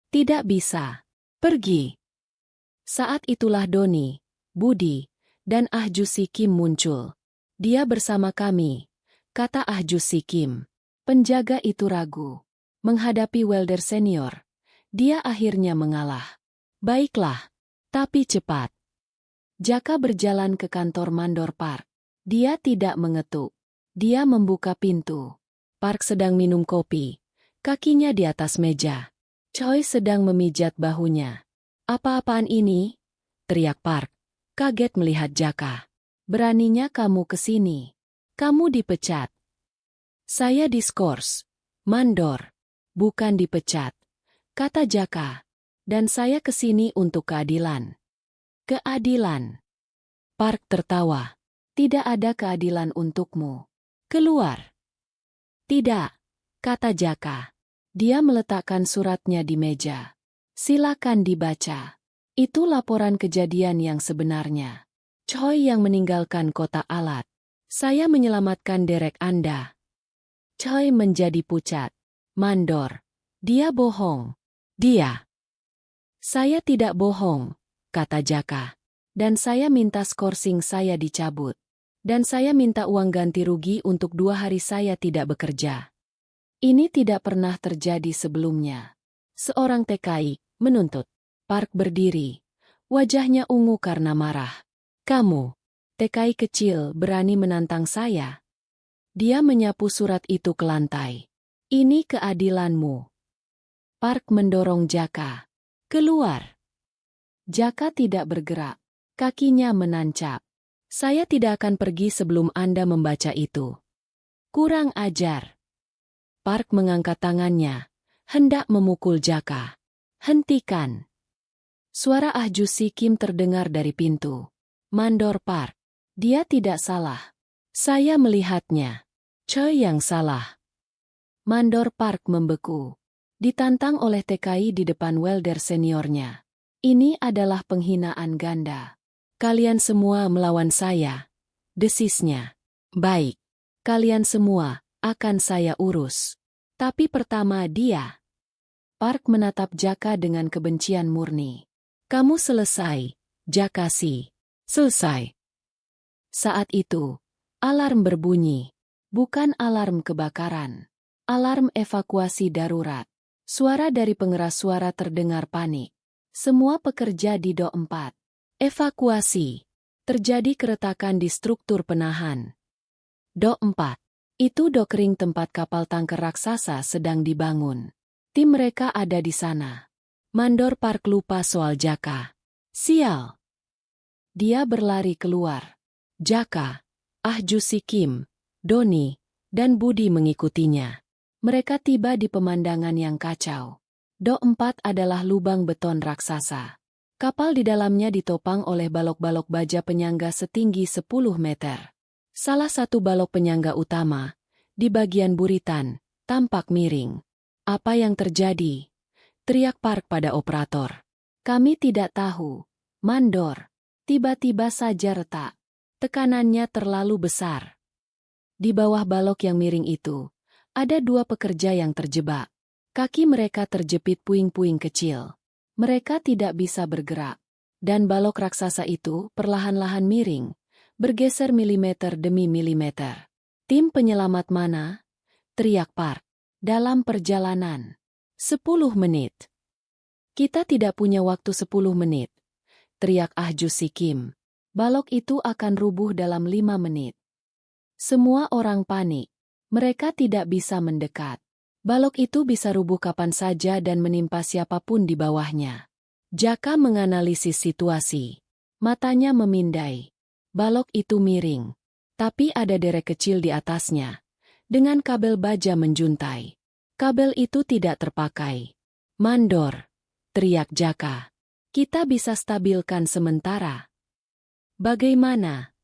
Tidak bisa. Pergi. Saat itulah Doni, Budi, dan Ah Ju-si Kim muncul. Dia bersama kami, kata Ah Ju-si Kim. Penjaga itu ragu. Menghadapi welder senior, dia akhirnya mengalah. Baiklah, tapi cepat. Jaka berjalan ke kantor Mandor Park. Dia tidak mengetuk. Dia membuka pintu. Park sedang minum kopi. Kakinya di atas meja. Choi sedang memijat bahunya. Apa-apaan ini? Teriak Park, kaget melihat Jaka. Beraninya kamu ke sini. Kamu dipecat. Saya diskors. Mandor. Bukan dipecat. Kata Jaka. Dan saya ke sini untuk keadilan. Keadilan. Park tertawa. Tidak ada keadilan untukmu. Keluar. Tidak. Kata Jaka. Dia meletakkan suratnya di meja. Silakan dibaca. Itu laporan kejadian yang sebenarnya. Choi yang meninggalkan kotak alat. Saya menyelamatkan derek Anda. Choi menjadi pucat. Mandor. Dia bohong. Dia. Saya tidak bohong, kata Jaka. Dan saya minta skorsing saya dicabut. Dan saya minta uang ganti rugi untuk 2 hari saya tidak bekerja. Ini tidak pernah terjadi sebelumnya. Seorang TKI menuntut. Park berdiri. Wajahnya ungu karena marah. Kamu, TKI kecil, berani menantang saya? Dia menyapu surat itu ke lantai. Ini keadilanmu. Park mendorong Jaka. Keluar. Jaka tidak bergerak. Kakinya menancap. Saya tidak akan pergi sebelum Anda membaca itu. Kurang ajar. Park mengangkat tangannya. Hendak memukul Jaka. Hentikan. Suara Ah Ju-si Kim terdengar dari pintu. Mandor Park. Dia tidak salah. Saya melihatnya. Choi yang salah. Mandor Park membeku. Ditantang oleh TKI di depan welder seniornya. Ini adalah penghinaan ganda. Kalian semua melawan saya. Desisnya. Baik. Kalian semua akan saya urus. Tapi pertama dia. Park menatap Jaka dengan kebencian murni. Kamu selesai, Jaka si. Selesai. Saat itu, alarm berbunyi. Bukan alarm kebakaran. Alarm evakuasi darurat. Suara dari pengeras suara terdengar panik. Semua pekerja di Dok 4. Evakuasi. Terjadi keretakan di struktur penahan. Dok 4. Itu dok ring tempat kapal tanker raksasa sedang dibangun. Tim mereka ada di sana. Mandor Park lupa soal Jaka. Sial. Dia berlari keluar. Jaka, Ah Ju-si Kim, Doni, dan Budi mengikutinya. Mereka tiba di pemandangan yang kacau. Dok 4 adalah lubang beton raksasa. Kapal di dalamnya ditopang oleh balok-balok baja penyangga setinggi 10 meter. Salah satu balok penyangga utama, di bagian buritan, tampak miring. Apa yang terjadi? Teriak Park pada operator. Kami tidak tahu. Mandor. Tiba-tiba saja retak. Tekanannya terlalu besar. Di bawah balok yang miring itu, ada 2 pekerja yang terjebak. Kaki mereka terjepit puing-puing kecil. Mereka tidak bisa bergerak. Dan balok raksasa itu perlahan-lahan miring, bergeser milimeter demi milimeter. Tim penyelamat mana? Teriak Park. Dalam perjalanan. 10 menit. Kita tidak punya waktu 10 menit. Teriak Ah Ju-si Kim. Balok itu akan rubuh dalam 5 menit. Semua orang panik. Mereka tidak bisa mendekat. Balok itu bisa rubuh kapan saja dan menimpa siapapun di bawahnya. Jaka menganalisis situasi. Matanya memindai. Balok itu miring. Tapi ada derek kecil di atasnya. Dengan kabel baja menjuntai. Kabel itu tidak terpakai. Mandor, teriak Jaka. Kita bisa stabilkan sementara. Bagaimana?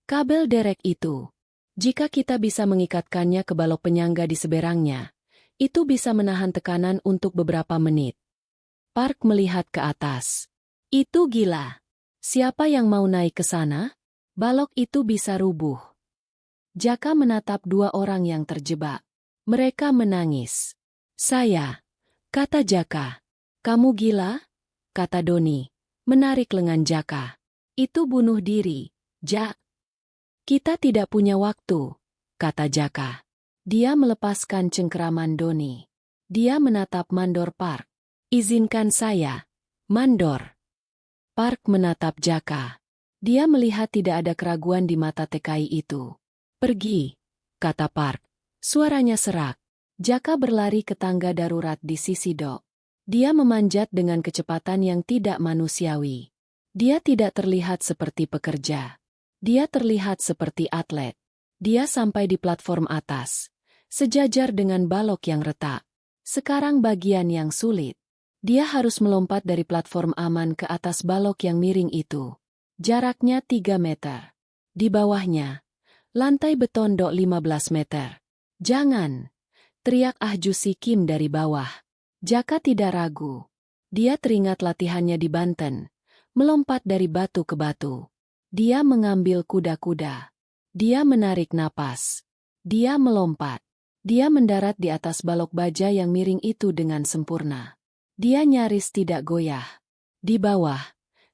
Kabel derek itu. Jika kita bisa mengikatkannya ke balok penyangga di seberangnya, itu bisa menahan tekanan untuk beberapa menit. Park melihat ke atas. Itu gila. Siapa yang mau naik ke sana? Balok itu bisa rubuh. Jaka menatap dua orang yang terjebak. Mereka menangis. Saya, kata Jaka. Kamu gila? Kata Doni, menarik lengan Jaka. Itu bunuh diri, Jak. Kita tidak punya waktu, kata Jaka. Dia melepaskan cengkeraman Doni. Dia menatap Mandor Park. Izinkan saya, Mandor. Park menatap Jaka. Dia melihat tidak ada keraguan di mata TKI itu. Pergi, kata Park. Suaranya serak. Jaka berlari ke tangga darurat di sisi dok. Dia memanjat dengan kecepatan yang tidak manusiawi. Dia tidak terlihat seperti pekerja. Dia terlihat seperti atlet. Dia sampai di platform atas, sejajar dengan balok yang retak. Sekarang bagian yang sulit. Dia harus melompat dari platform aman ke atas balok yang miring itu. Jaraknya 3 meter. Di bawahnya, lantai beton dok 15 meter. Jangan, teriak Ahju Si Kim dari bawah. Jaka tidak ragu. Dia teringat latihannya di Banten, melompat dari batu ke batu. Dia mengambil kuda-kuda. Dia menarik napas. Dia melompat. Dia mendarat di atas balok baja yang miring itu dengan sempurna. Dia nyaris tidak goyah. Di bawah,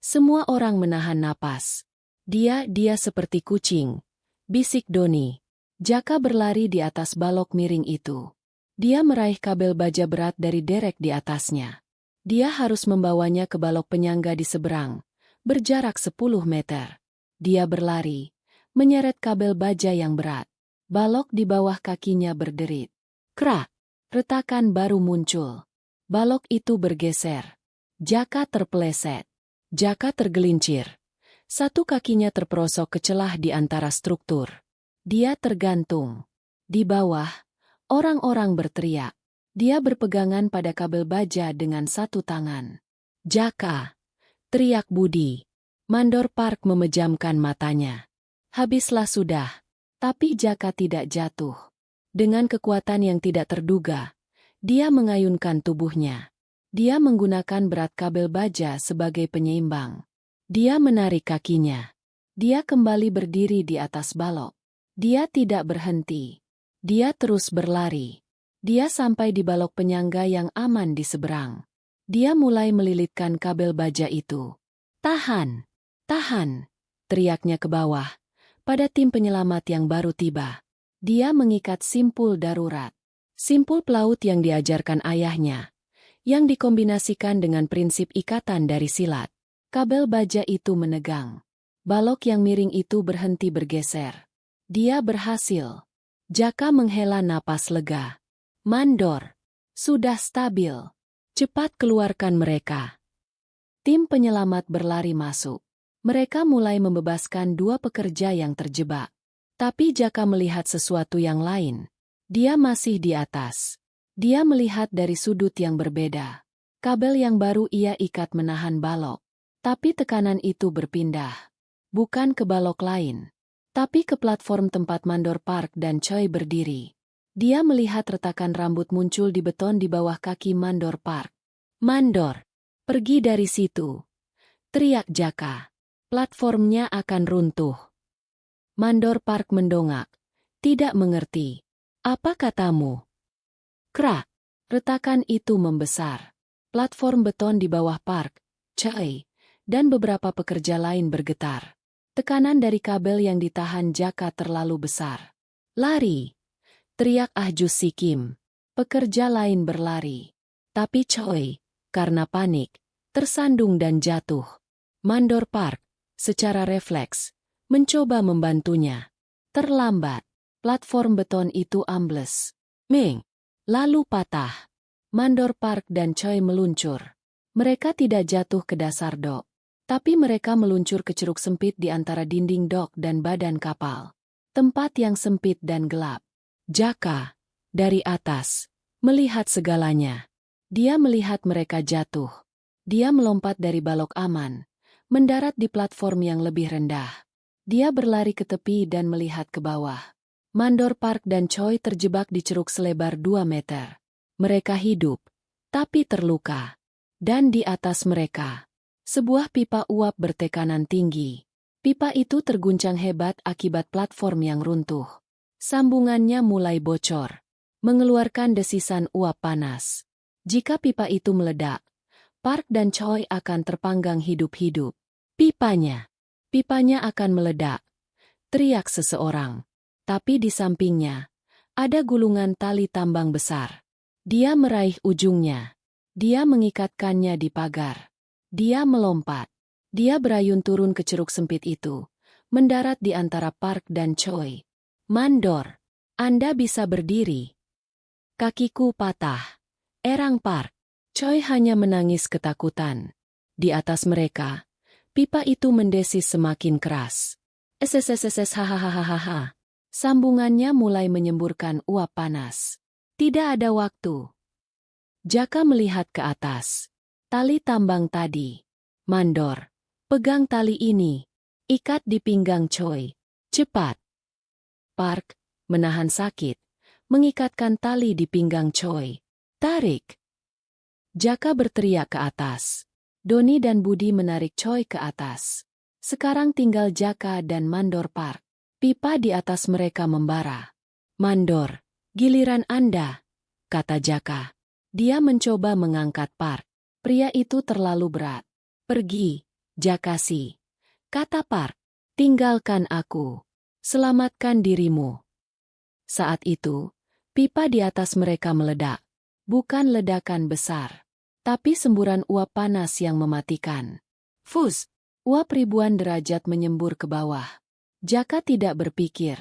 semua orang menahan napas. Dia seperti kucing, bisik Doni. Jaka berlari di atas balok miring itu. Dia meraih kabel baja berat dari derek di atasnya. Dia harus membawanya ke balok penyangga di seberang, berjarak 10 meter. Dia berlari, menyeret kabel baja yang berat. Balok di bawah kakinya berderit. Krak! Retakan baru muncul. Balok itu bergeser. Jaka terpeleset. Jaka tergelincir. Satu kakinya terperosok ke celah di antara struktur. Dia tergantung. Di bawah, orang-orang berteriak. Dia berpegangan pada kabel baja dengan satu tangan. Jaka! Teriak Budi. Mandor Park memejamkan matanya. Habislah sudah. Tapi Jaka tidak jatuh. Dengan kekuatan yang tidak terduga, dia mengayunkan tubuhnya. Dia menggunakan berat kabel baja sebagai penyeimbang. Dia menarik kakinya. Dia kembali berdiri di atas balok. Dia tidak berhenti. Dia terus berlari. Dia sampai di balok penyangga yang aman di seberang. Dia mulai melilitkan kabel baja itu. Tahan! Tahan! Teriaknya ke bawah. Pada tim penyelamat yang baru tiba. Dia mengikat simpul darurat. Simpul pelaut yang diajarkan ayahnya. Yang dikombinasikan dengan prinsip ikatan dari silat. Kabel baja itu menegang. Balok yang miring itu berhenti bergeser. Dia berhasil. Jaka menghela napas lega. Mandor. Sudah stabil. Cepat keluarkan mereka. Tim penyelamat berlari masuk. Mereka mulai membebaskan dua pekerja yang terjebak. Tapi Jaka melihat sesuatu yang lain. Dia masih di atas. Dia melihat dari sudut yang berbeda. Kabel yang baru ia ikat menahan balok. Tapi tekanan itu berpindah. Bukan ke balok lain. Tapi ke platform tempat Mandor Park dan Choi berdiri. Dia melihat retakan rambut muncul di beton di bawah kaki Mandor Park. Mandor, pergi dari situ. Teriak Jaka. Platformnya akan runtuh. Mandor Park mendongak. Tidak mengerti. Apa katamu? Krak. Retakan itu membesar. Platform beton di bawah Park, Choi, dan beberapa pekerja lain bergetar. Tekanan dari kabel yang ditahan Jaka terlalu besar. Lari! Teriak Ahju Si Kim. Pekerja lain berlari. Tapi Choi, karena panik, tersandung dan jatuh. Mandor Park, secara refleks, mencoba membantunya. Terlambat. Platform beton itu ambles. Ming. Lalu patah. Mandor Park dan Choi meluncur. Mereka tidak jatuh ke dasar dok. Tapi mereka meluncur ke ceruk sempit di antara dinding dok dan badan kapal. Tempat yang sempit dan gelap. Jaka, dari atas, melihat segalanya. Dia melihat mereka jatuh. Dia melompat dari balok aman, mendarat di platform yang lebih rendah. Dia berlari ke tepi dan melihat ke bawah. Mandor Park dan Choi terjebak di ceruk selebar 2 meter. Mereka hidup, tapi terluka. Dan di atas mereka, sebuah pipa uap bertekanan tinggi. Pipa itu terguncang hebat akibat platform yang runtuh. Sambungannya mulai bocor, mengeluarkan desisan uap panas. Jika pipa itu meledak, Park dan Choi akan terpanggang hidup-hidup. Pipanya akan meledak, teriak seseorang. Tapi di sampingnya, ada gulungan tali tambang besar. Dia meraih ujungnya. Dia mengikatkannya di pagar. Dia melompat. Dia berayun turun ke ceruk sempit itu, mendarat di antara Park dan Choi. Mandor, Anda bisa berdiri. Kakiku patah. Erang Park. Choi hanya menangis ketakutan. Di atas mereka, pipa itu mendesis semakin keras. SSSSS hahaha. Sambungannya mulai menyemburkan uap panas. Tidak ada waktu. Jaka melihat ke atas. Tali tambang tadi. Mandor, pegang tali ini. Ikat di pinggang Choi. Cepat. Park, menahan sakit, mengikatkan tali di pinggang Choi. Tarik. Jaka berteriak ke atas. Doni dan Budi menarik Choi ke atas. Sekarang tinggal Jaka dan Mandor Park. Pipa di atas mereka membara. Mandor, giliran Anda, kata Jaka. Dia mencoba mengangkat Park. Pria itu terlalu berat. Pergi, Jakasi, kata Park. Tinggalkan aku. Selamatkan dirimu. Saat itu, pipa di atas mereka meledak. Bukan ledakan besar, tapi semburan uap panas yang mematikan. Fus! Uap ribuan derajat menyembur ke bawah. Jaka tidak berpikir.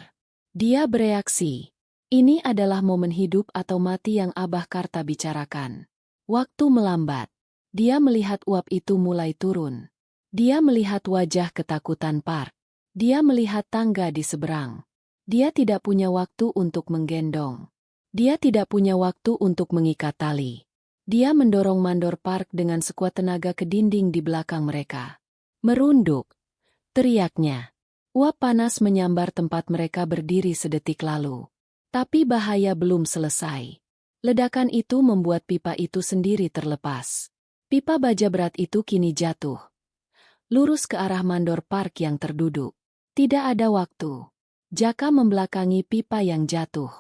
Dia bereaksi. Ini adalah momen hidup atau mati yang Abah Karta bicarakan. Waktu melambat. Dia melihat uap itu mulai turun. Dia melihat wajah ketakutan Park. Dia melihat tangga di seberang. Dia tidak punya waktu untuk menggendong. Dia tidak punya waktu untuk mengikat tali. Dia mendorong Mandor Park dengan sekuat tenaga ke dinding di belakang mereka. Merunduk. Teriaknya. Uap panas menyambar tempat mereka berdiri sedetik lalu. Tapi bahaya belum selesai. Ledakan itu membuat pipa itu sendiri terlepas. Pipa baja berat itu kini jatuh. Lurus ke arah Mandor Park yang terduduk. Tidak ada waktu. Jaka membelakangi pipa yang jatuh.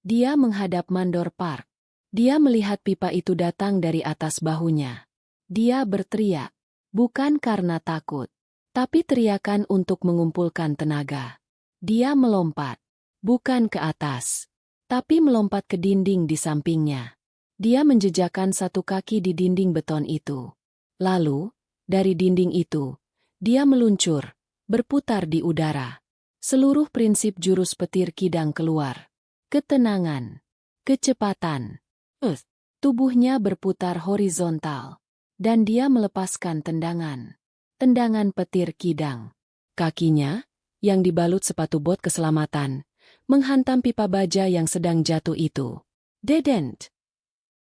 Dia menghadap Mandor Park. Dia melihat pipa itu datang dari atas bahunya. Dia berteriak. Bukan karena takut. Tapi teriakan untuk mengumpulkan tenaga. Dia melompat. Bukan ke atas. Tapi melompat ke dinding di sampingnya. Dia menjejakkan satu kaki di dinding beton itu. Lalu, dari dinding itu, dia meluncur, berputar di udara. Seluruh prinsip jurus petir kidang keluar. Ketenangan. Kecepatan. Tubuhnya berputar horizontal. Dan dia melepaskan tendangan. Tendangan petir kidang. Kakinya, yang dibalut sepatu bot keselamatan, menghantam pipa baja yang sedang jatuh itu. Dedent.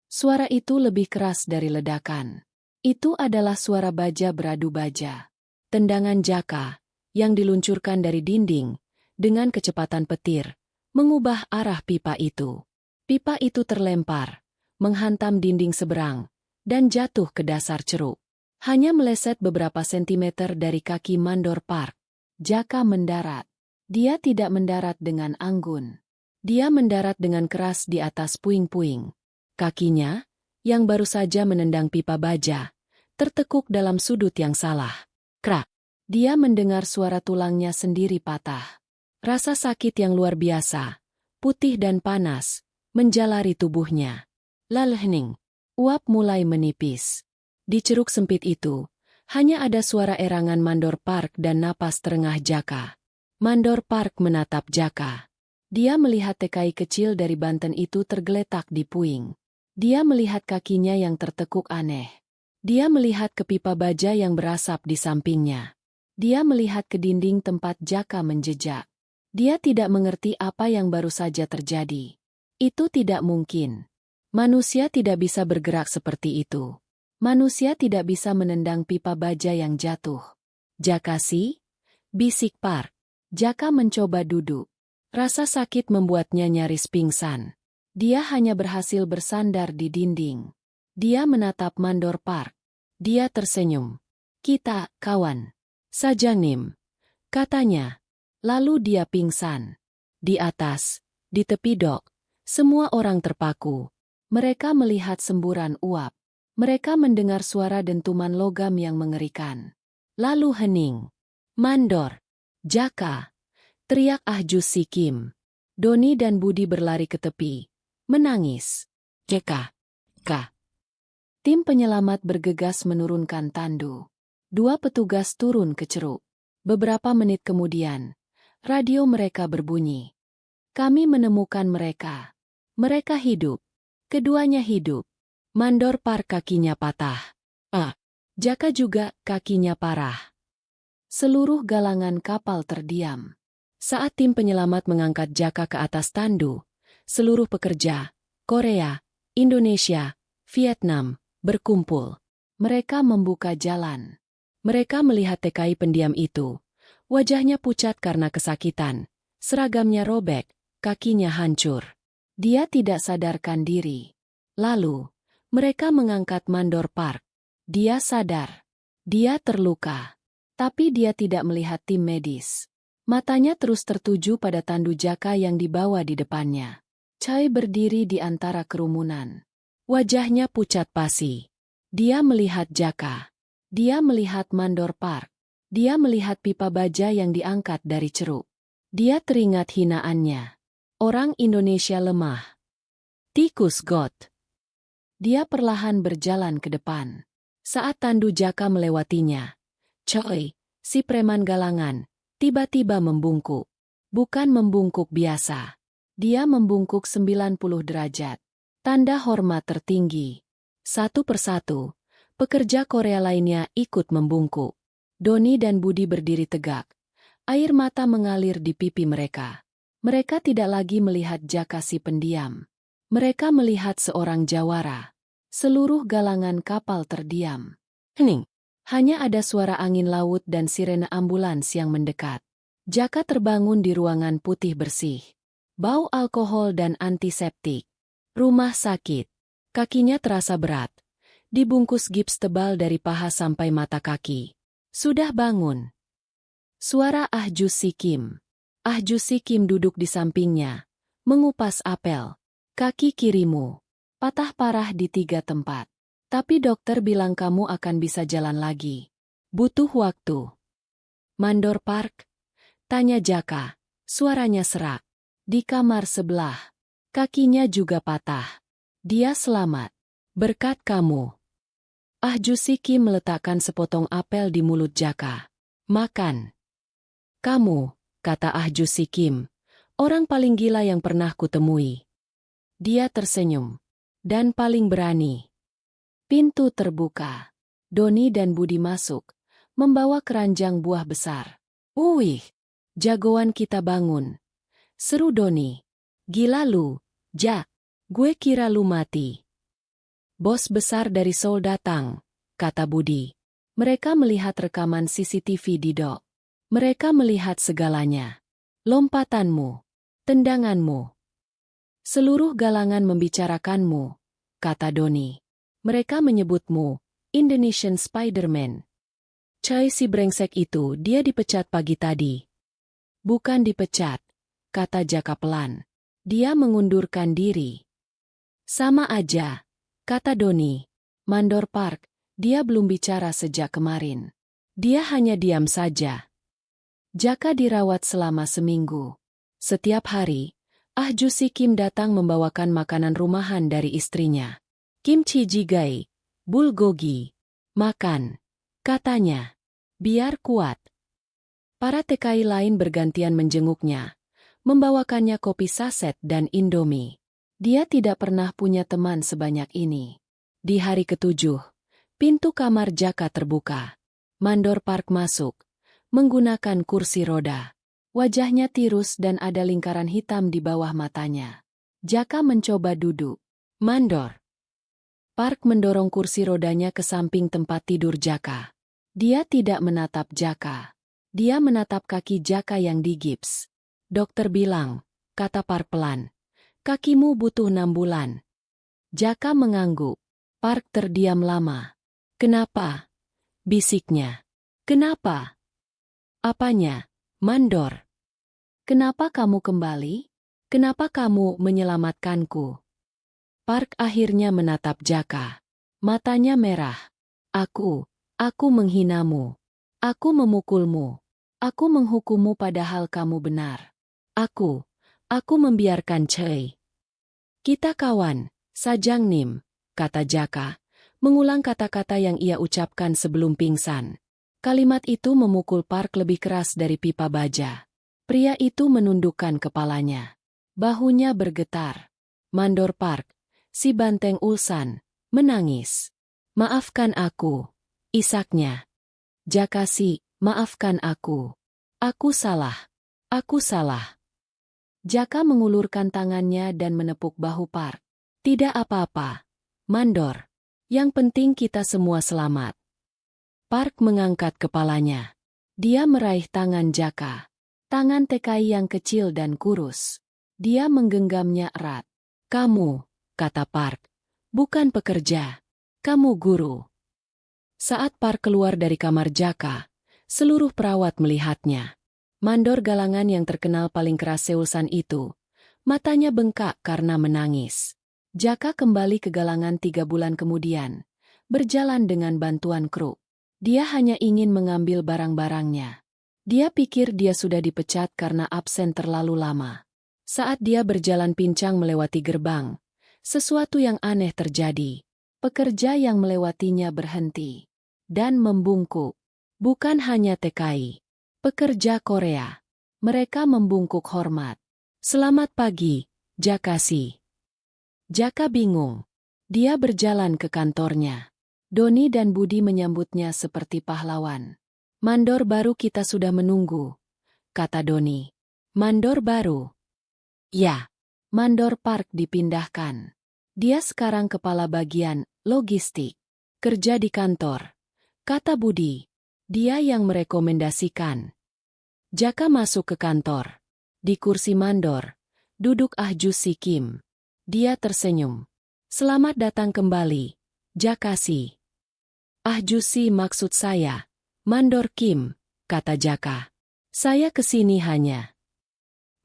Suara itu lebih keras dari ledakan. Itu adalah suara baja beradu baja. Tendangan Jaka, yang diluncurkan dari dinding, dengan kecepatan petir, mengubah arah pipa itu. Pipa itu terlempar, menghantam dinding seberang, dan jatuh ke dasar ceruk. Hanya meleset beberapa sentimeter dari kaki Mandor Park. Jaka mendarat. Dia tidak mendarat dengan anggun. Dia mendarat dengan keras di atas puing-puing. Kakinya, yang baru saja menendang pipa baja, tertekuk dalam sudut yang salah. Krak! Dia mendengar suara tulangnya sendiri patah. Rasa sakit yang luar biasa, putih dan panas, menjalari tubuhnya. Lalehning. Uap mulai menipis. Di ceruk sempit itu, hanya ada suara erangan Mandor Park dan napas terengah Jaka. Mandor Park menatap Jaka. Dia melihat TKI kecil dari Banten itu tergeletak di puing. Dia melihat kakinya yang tertekuk aneh. Dia melihat ke pipa baja yang berasap di sampingnya. Dia melihat ke dinding tempat Jaka menjejak. Dia tidak mengerti apa yang baru saja terjadi. Itu tidak mungkin. Manusia tidak bisa bergerak seperti itu. Manusia tidak bisa menendang pipa baja yang jatuh. Jaka sih? Bisik Park. Jaka mencoba duduk. Rasa sakit membuatnya nyaris pingsan. Dia hanya berhasil bersandar di dinding. Dia menatap Mandor Park. Dia tersenyum. Kita, kawan. Sajanim. Katanya. Lalu dia pingsan. Di atas, di tepi dok, semua orang terpaku. Mereka melihat semburan uap. Mereka mendengar suara dentuman logam yang mengerikan. Lalu hening. Mandor. Jaka. Teriak Ahjus si Kim. Doni dan Budi berlari ke tepi. Menangis. Jaka. Ka. Tim penyelamat bergegas menurunkan tandu. 2 petugas turun ke ceruk. Beberapa menit kemudian, radio mereka berbunyi. Kami menemukan mereka. Mereka hidup. Keduanya hidup. Mandor Park kakinya patah. Jaka juga kakinya parah. Seluruh galangan kapal terdiam. Saat tim penyelamat mengangkat Jaka ke atas tandu, seluruh pekerja, Korea, Indonesia, Vietnam, berkumpul. Mereka membuka jalan. Mereka melihat TKI pendiam itu. Wajahnya pucat karena kesakitan. Seragamnya robek, kakinya hancur. Dia tidak sadarkan diri. Lalu, mereka mengangkat Mandor Park. Dia sadar. Dia terluka. Tapi dia tidak melihat tim medis. Matanya terus tertuju pada tandu Jaka yang dibawa di depannya. Choi berdiri di antara kerumunan. Wajahnya pucat pasi. Dia melihat Jaka. Dia melihat Mandor Park. Dia melihat pipa baja yang diangkat dari ceruk. Dia teringat hinaannya. Orang Indonesia lemah. Tikus got. Dia perlahan berjalan ke depan. Saat tandu Jaka melewatinya, Choi, si preman galangan, tiba-tiba membungkuk. Bukan membungkuk biasa. Dia membungkuk 90 derajat. Tanda hormat tertinggi. Satu persatu, pekerja Korea lainnya ikut membungkuk. Doni dan Budi berdiri tegak. Air mata mengalir di pipi mereka. Mereka tidak lagi melihat Jaka si pendiam. Mereka melihat seorang jawara. Seluruh galangan kapal terdiam. Hening. Hanya ada suara angin laut dan sirene ambulans yang mendekat. Jaka terbangun di ruangan putih bersih. Bau alkohol dan antiseptik. Rumah sakit. Kakinya terasa berat. Dibungkus gips tebal dari paha sampai mata kaki. Sudah bangun. Suara Ahjus si Kim. Ahjus si Kim duduk di sampingnya. Mengupas apel. Kaki kirimu. Patah parah di 3 tempat. Tapi dokter bilang kamu akan bisa jalan lagi. Butuh waktu. Mandor Park? Tanya Jaka. Suaranya serak. Di kamar sebelah. Kakinya juga patah. Dia selamat. Berkat kamu. Ahjus si Kim meletakkan sepotong apel di mulut Jaka. Makan. Kamu, kata Ahjus si Kim, orang paling gila yang pernah kutemui. Dia tersenyum. Dan paling berani. Pintu terbuka. Doni dan Budi masuk, membawa keranjang buah besar. Wih, jagoan kita bangun. Seru Doni. Gila lu, Jak. Gue kira lu mati. Bos besar dari Seoul datang, kata Budi. Mereka melihat rekaman CCTV di dok. Mereka melihat segalanya. Lompatanmu. Tendanganmu. Seluruh galangan membicarakanmu, kata Doni. Mereka menyebutmu, Indonesian Spider-Man. Choi si brengsek itu dia dipecat pagi tadi. Bukan dipecat, kata Jaka pelan. Dia mengundurkan diri. Sama aja, kata Doni. Mandor Park, dia belum bicara sejak kemarin. Dia hanya diam saja. Jaka dirawat selama seminggu. Setiap hari, Ahjus si Kim datang membawakan makanan rumahan dari istrinya. Kimchi jjigae, bulgogi. Makan, katanya. Biar kuat. Para TKI lain bergantian menjenguknya, membawakannya kopi saset dan Indomie. Dia tidak pernah punya teman sebanyak ini. Di hari ketujuh, pintu kamar Jaka terbuka. Mandor Park masuk, menggunakan kursi roda. Wajahnya tirus dan ada lingkaran hitam di bawah matanya. Jaka mencoba duduk. Mandor Park mendorong kursi rodanya ke samping tempat tidur Jaka. Dia tidak menatap Jaka. Dia menatap kaki Jaka yang digips. Dokter bilang, kata Park pelan, kakimu butuh 6 bulan. Jaka mengangguk. Park terdiam lama. Kenapa? Bisiknya. Kenapa? Apanya? Mandor. Kenapa kamu kembali? Kenapa kamu menyelamatkanku? Park akhirnya menatap Jaka. Matanya merah. Aku menghinamu. Aku memukulmu. Aku menghukummu padahal kamu benar. Aku membiarkan Choi. Kita kawan, Sajang Nim, kata Jaka, mengulang kata-kata yang ia ucapkan sebelum pingsan. Kalimat itu memukul Park lebih keras dari pipa baja. Pria itu menundukkan kepalanya. Bahunya bergetar. Mandor Park, si banteng Ulsan, menangis. Maafkan aku, isaknya. Jakasi, maafkan aku. Aku salah. Aku salah. Jaka mengulurkan tangannya dan menepuk bahu Park. Tidak apa-apa, Mandor. Yang penting kita semua selamat. Park mengangkat kepalanya. Dia meraih tangan Jaka. Tangan TKI yang kecil dan kurus. Dia menggenggamnya erat. Kamu, kata Park, bukan pekerja. Kamu guru. Saat Park keluar dari kamar Jaka, seluruh perawat melihatnya. Mandor galangan yang terkenal paling keras Seulsan itu, matanya bengkak karena menangis. Jaka kembali ke galangan 3 bulan kemudian, berjalan dengan bantuan kru. Dia hanya ingin mengambil barang-barangnya. Dia pikir dia sudah dipecat karena absen terlalu lama. Saat dia berjalan pincang melewati gerbang, sesuatu yang aneh terjadi. Pekerja yang melewatinya berhenti dan membungkuk. Bukan hanya TKI. Pekerja Korea. Mereka membungkuk hormat. Selamat pagi, Jakasi. Jaka bingung. Dia berjalan ke kantornya. Doni dan Budi menyambutnya seperti pahlawan. Mandor baru kita sudah menunggu, kata Doni. Mandor baru? Ya. Mandor Park dipindahkan. Dia sekarang kepala bagian logistik. Kerja di kantor, kata Budi. Dia yang merekomendasikan. Jaka masuk ke kantor. Di kursi Mandor, duduk Ahjusi Kim. Dia tersenyum. Selamat datang kembali, Jakasi. Ahjusi maksud saya, Mandor Kim, kata Jaka. Saya kesini hanya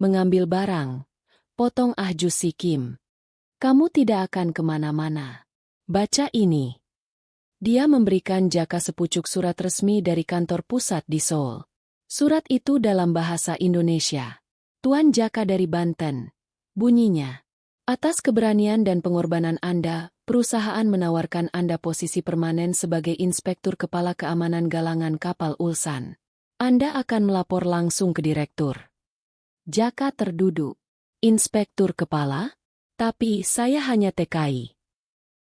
mengambil barang, potong Ahjusi Kim. Kamu tidak akan kemana-mana. Baca ini. Dia memberikan Jaka sepucuk surat resmi dari kantor pusat di Seoul. Surat itu dalam bahasa Indonesia. Tuan Jaka dari Banten. Bunyinya. Atas keberanian dan pengorbanan Anda, perusahaan menawarkan Anda posisi permanen sebagai Inspektur Kepala Keamanan Galangan Kapal Ulsan. Anda akan melapor langsung ke Direktur. Jaka terduduk. Inspektur Kepala? Tapi saya hanya TKI.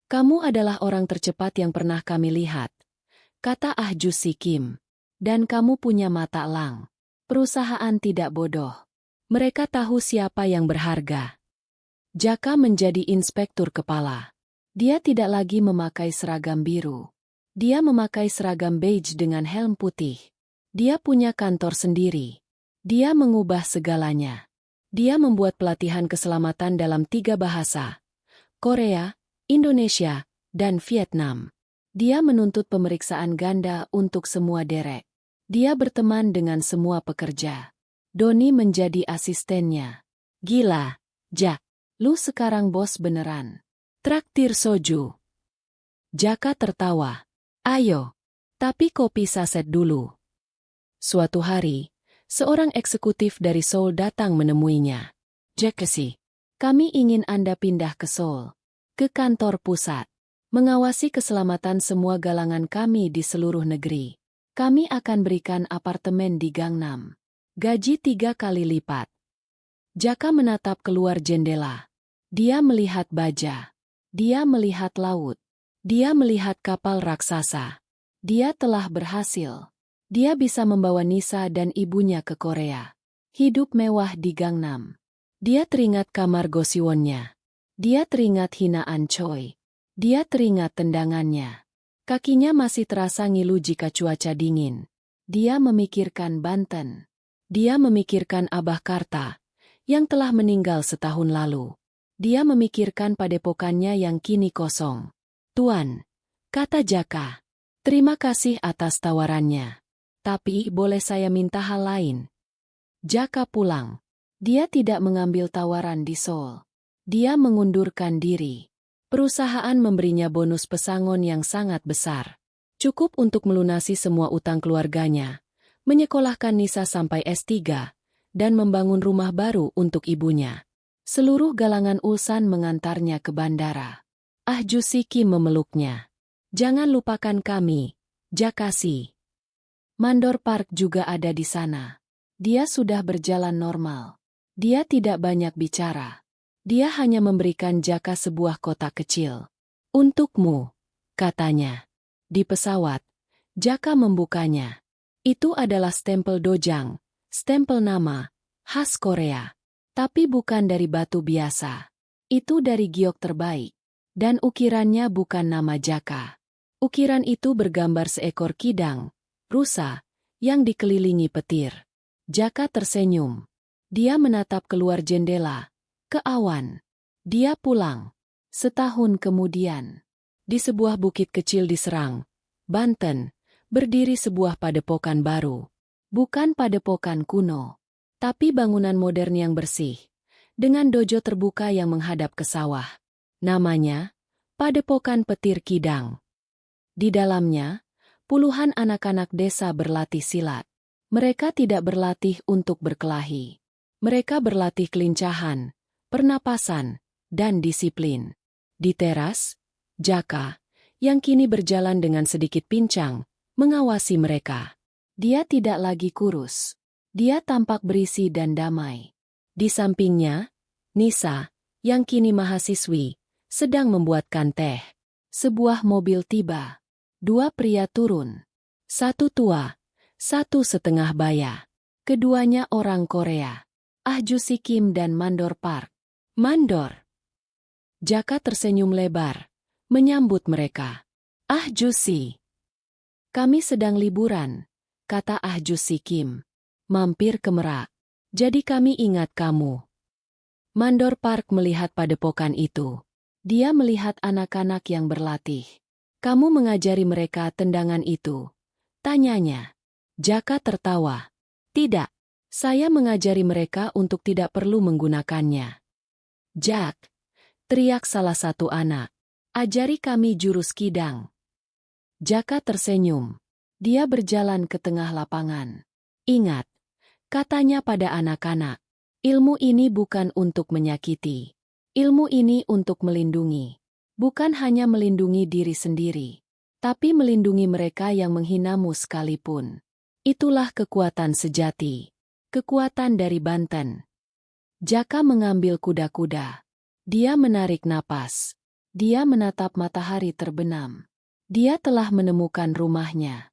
Kamu adalah orang tercepat yang pernah kami lihat, kata Ahjusi Kim. Dan kamu punya mata elang. Perusahaan tidak bodoh. Mereka tahu siapa yang berharga. Jaka menjadi inspektur kepala. Dia tidak lagi memakai seragam biru. Dia memakai seragam beige dengan helm putih. Dia punya kantor sendiri. Dia mengubah segalanya. Dia membuat pelatihan keselamatan dalam 3 bahasa. Korea, Indonesia, dan Vietnam. Dia menuntut pemeriksaan ganda untuk semua derek. Dia berteman dengan semua pekerja. Doni menjadi asistennya. Gila, Jak. Lu sekarang bos beneran. Traktir soju. Jaka tertawa. Ayo. Tapi kopi saset dulu. Suatu hari, seorang eksekutif dari Seoul datang menemuinya. Jakasi, kami ingin Anda pindah ke Seoul. Ke kantor pusat. Mengawasi keselamatan semua galangan kami di seluruh negeri. Kami akan berikan apartemen di Gangnam. Gaji 3 kali lipat. Jaka menatap keluar jendela. Dia melihat baja. Dia melihat laut. Dia melihat kapal raksasa. Dia telah berhasil. Dia bisa membawa Nisa dan ibunya ke Korea. Hidup mewah di Gangnam. Dia teringat kamar Gosiwonnya. Dia teringat hinaan Choi. Dia teringat tendangannya. Kakinya masih terasa ngilu jika cuaca dingin. Dia memikirkan Banten. Dia memikirkan Abah Karta, yang telah meninggal setahun lalu. Dia memikirkan padepokannya yang kini kosong. Tuan, kata Jaka, terima kasih atas tawarannya. Tapi boleh saya minta hal lain? Jaka pulang. Dia tidak mengambil tawaran di Seoul. Dia mengundurkan diri. Perusahaan memberinya bonus pesangon yang sangat besar. Cukup untuk melunasi semua utang keluarganya, menyekolahkan Nisa sampai S3, dan membangun rumah baru untuk ibunya. Seluruh galangan Ulsan mengantarnya ke bandara. Ah Ju-si Kim memeluknya. Jangan lupakan kami, Jakasi. Mandor Park juga ada di sana. Dia sudah berjalan normal. Dia tidak banyak bicara. Dia hanya memberikan Jaka sebuah kotak kecil. Untukmu, katanya. Di pesawat, Jaka membukanya. Itu adalah stempel dojang, stempel nama, khas Korea. Tapi bukan dari batu biasa. Itu dari giok terbaik. Dan ukirannya bukan nama Jaka. Ukiran itu bergambar seekor kidang, rusa, yang dikelilingi petir. Jaka tersenyum. Dia menatap keluar jendela, ke awan. Dia pulang. Setahun kemudian, di sebuah bukit kecil di Serang, Banten, berdiri sebuah padepokan baru. Bukan padepokan kuno, tapi bangunan modern yang bersih, dengan dojo terbuka yang menghadap ke sawah. Namanya, Padepokan Petir Kidang. Di dalamnya, puluhan anak-anak desa berlatih silat. Mereka tidak berlatih untuk berkelahi. Mereka berlatih kelincahan, pernapasan, dan disiplin. Di teras, Jaka, yang kini berjalan dengan sedikit pincang, mengawasi mereka. Dia tidak lagi kurus. Dia tampak berisi dan damai. Di sampingnya, Nisa, yang kini mahasiswi, sedang membuatkan teh. Sebuah mobil tiba. Dua pria turun. Satu tua, satu setengah baya. Keduanya orang Korea. Ah Ju-si Kim dan Mandor Park. Mandor. Jaka tersenyum lebar, menyambut mereka. Ah Ju-si. Kami sedang liburan, kata Ah Ju-si Kim. Mampir ke Merak. Jadi kami ingat kamu. Mandor Park melihat padepokan itu. Dia melihat anak-anak yang berlatih. Kamu mengajari mereka tendangan itu? Tanyanya. Jaka tertawa. Tidak. Saya mengajari mereka untuk tidak perlu menggunakannya. Jack, teriak salah satu anak. Ajari kami jurus kidang. Jaka tersenyum. Dia berjalan ke tengah lapangan. Ingat, katanya pada anak-anak, ilmu ini bukan untuk menyakiti. Ilmu ini untuk melindungi. Bukan hanya melindungi diri sendiri, tapi melindungi mereka yang menghinamu sekalipun. Itulah kekuatan sejati. Kekuatan dari Banten. Jaka mengambil kuda-kuda. Dia menarik napas. Dia menatap matahari terbenam. Dia telah menemukan rumahnya.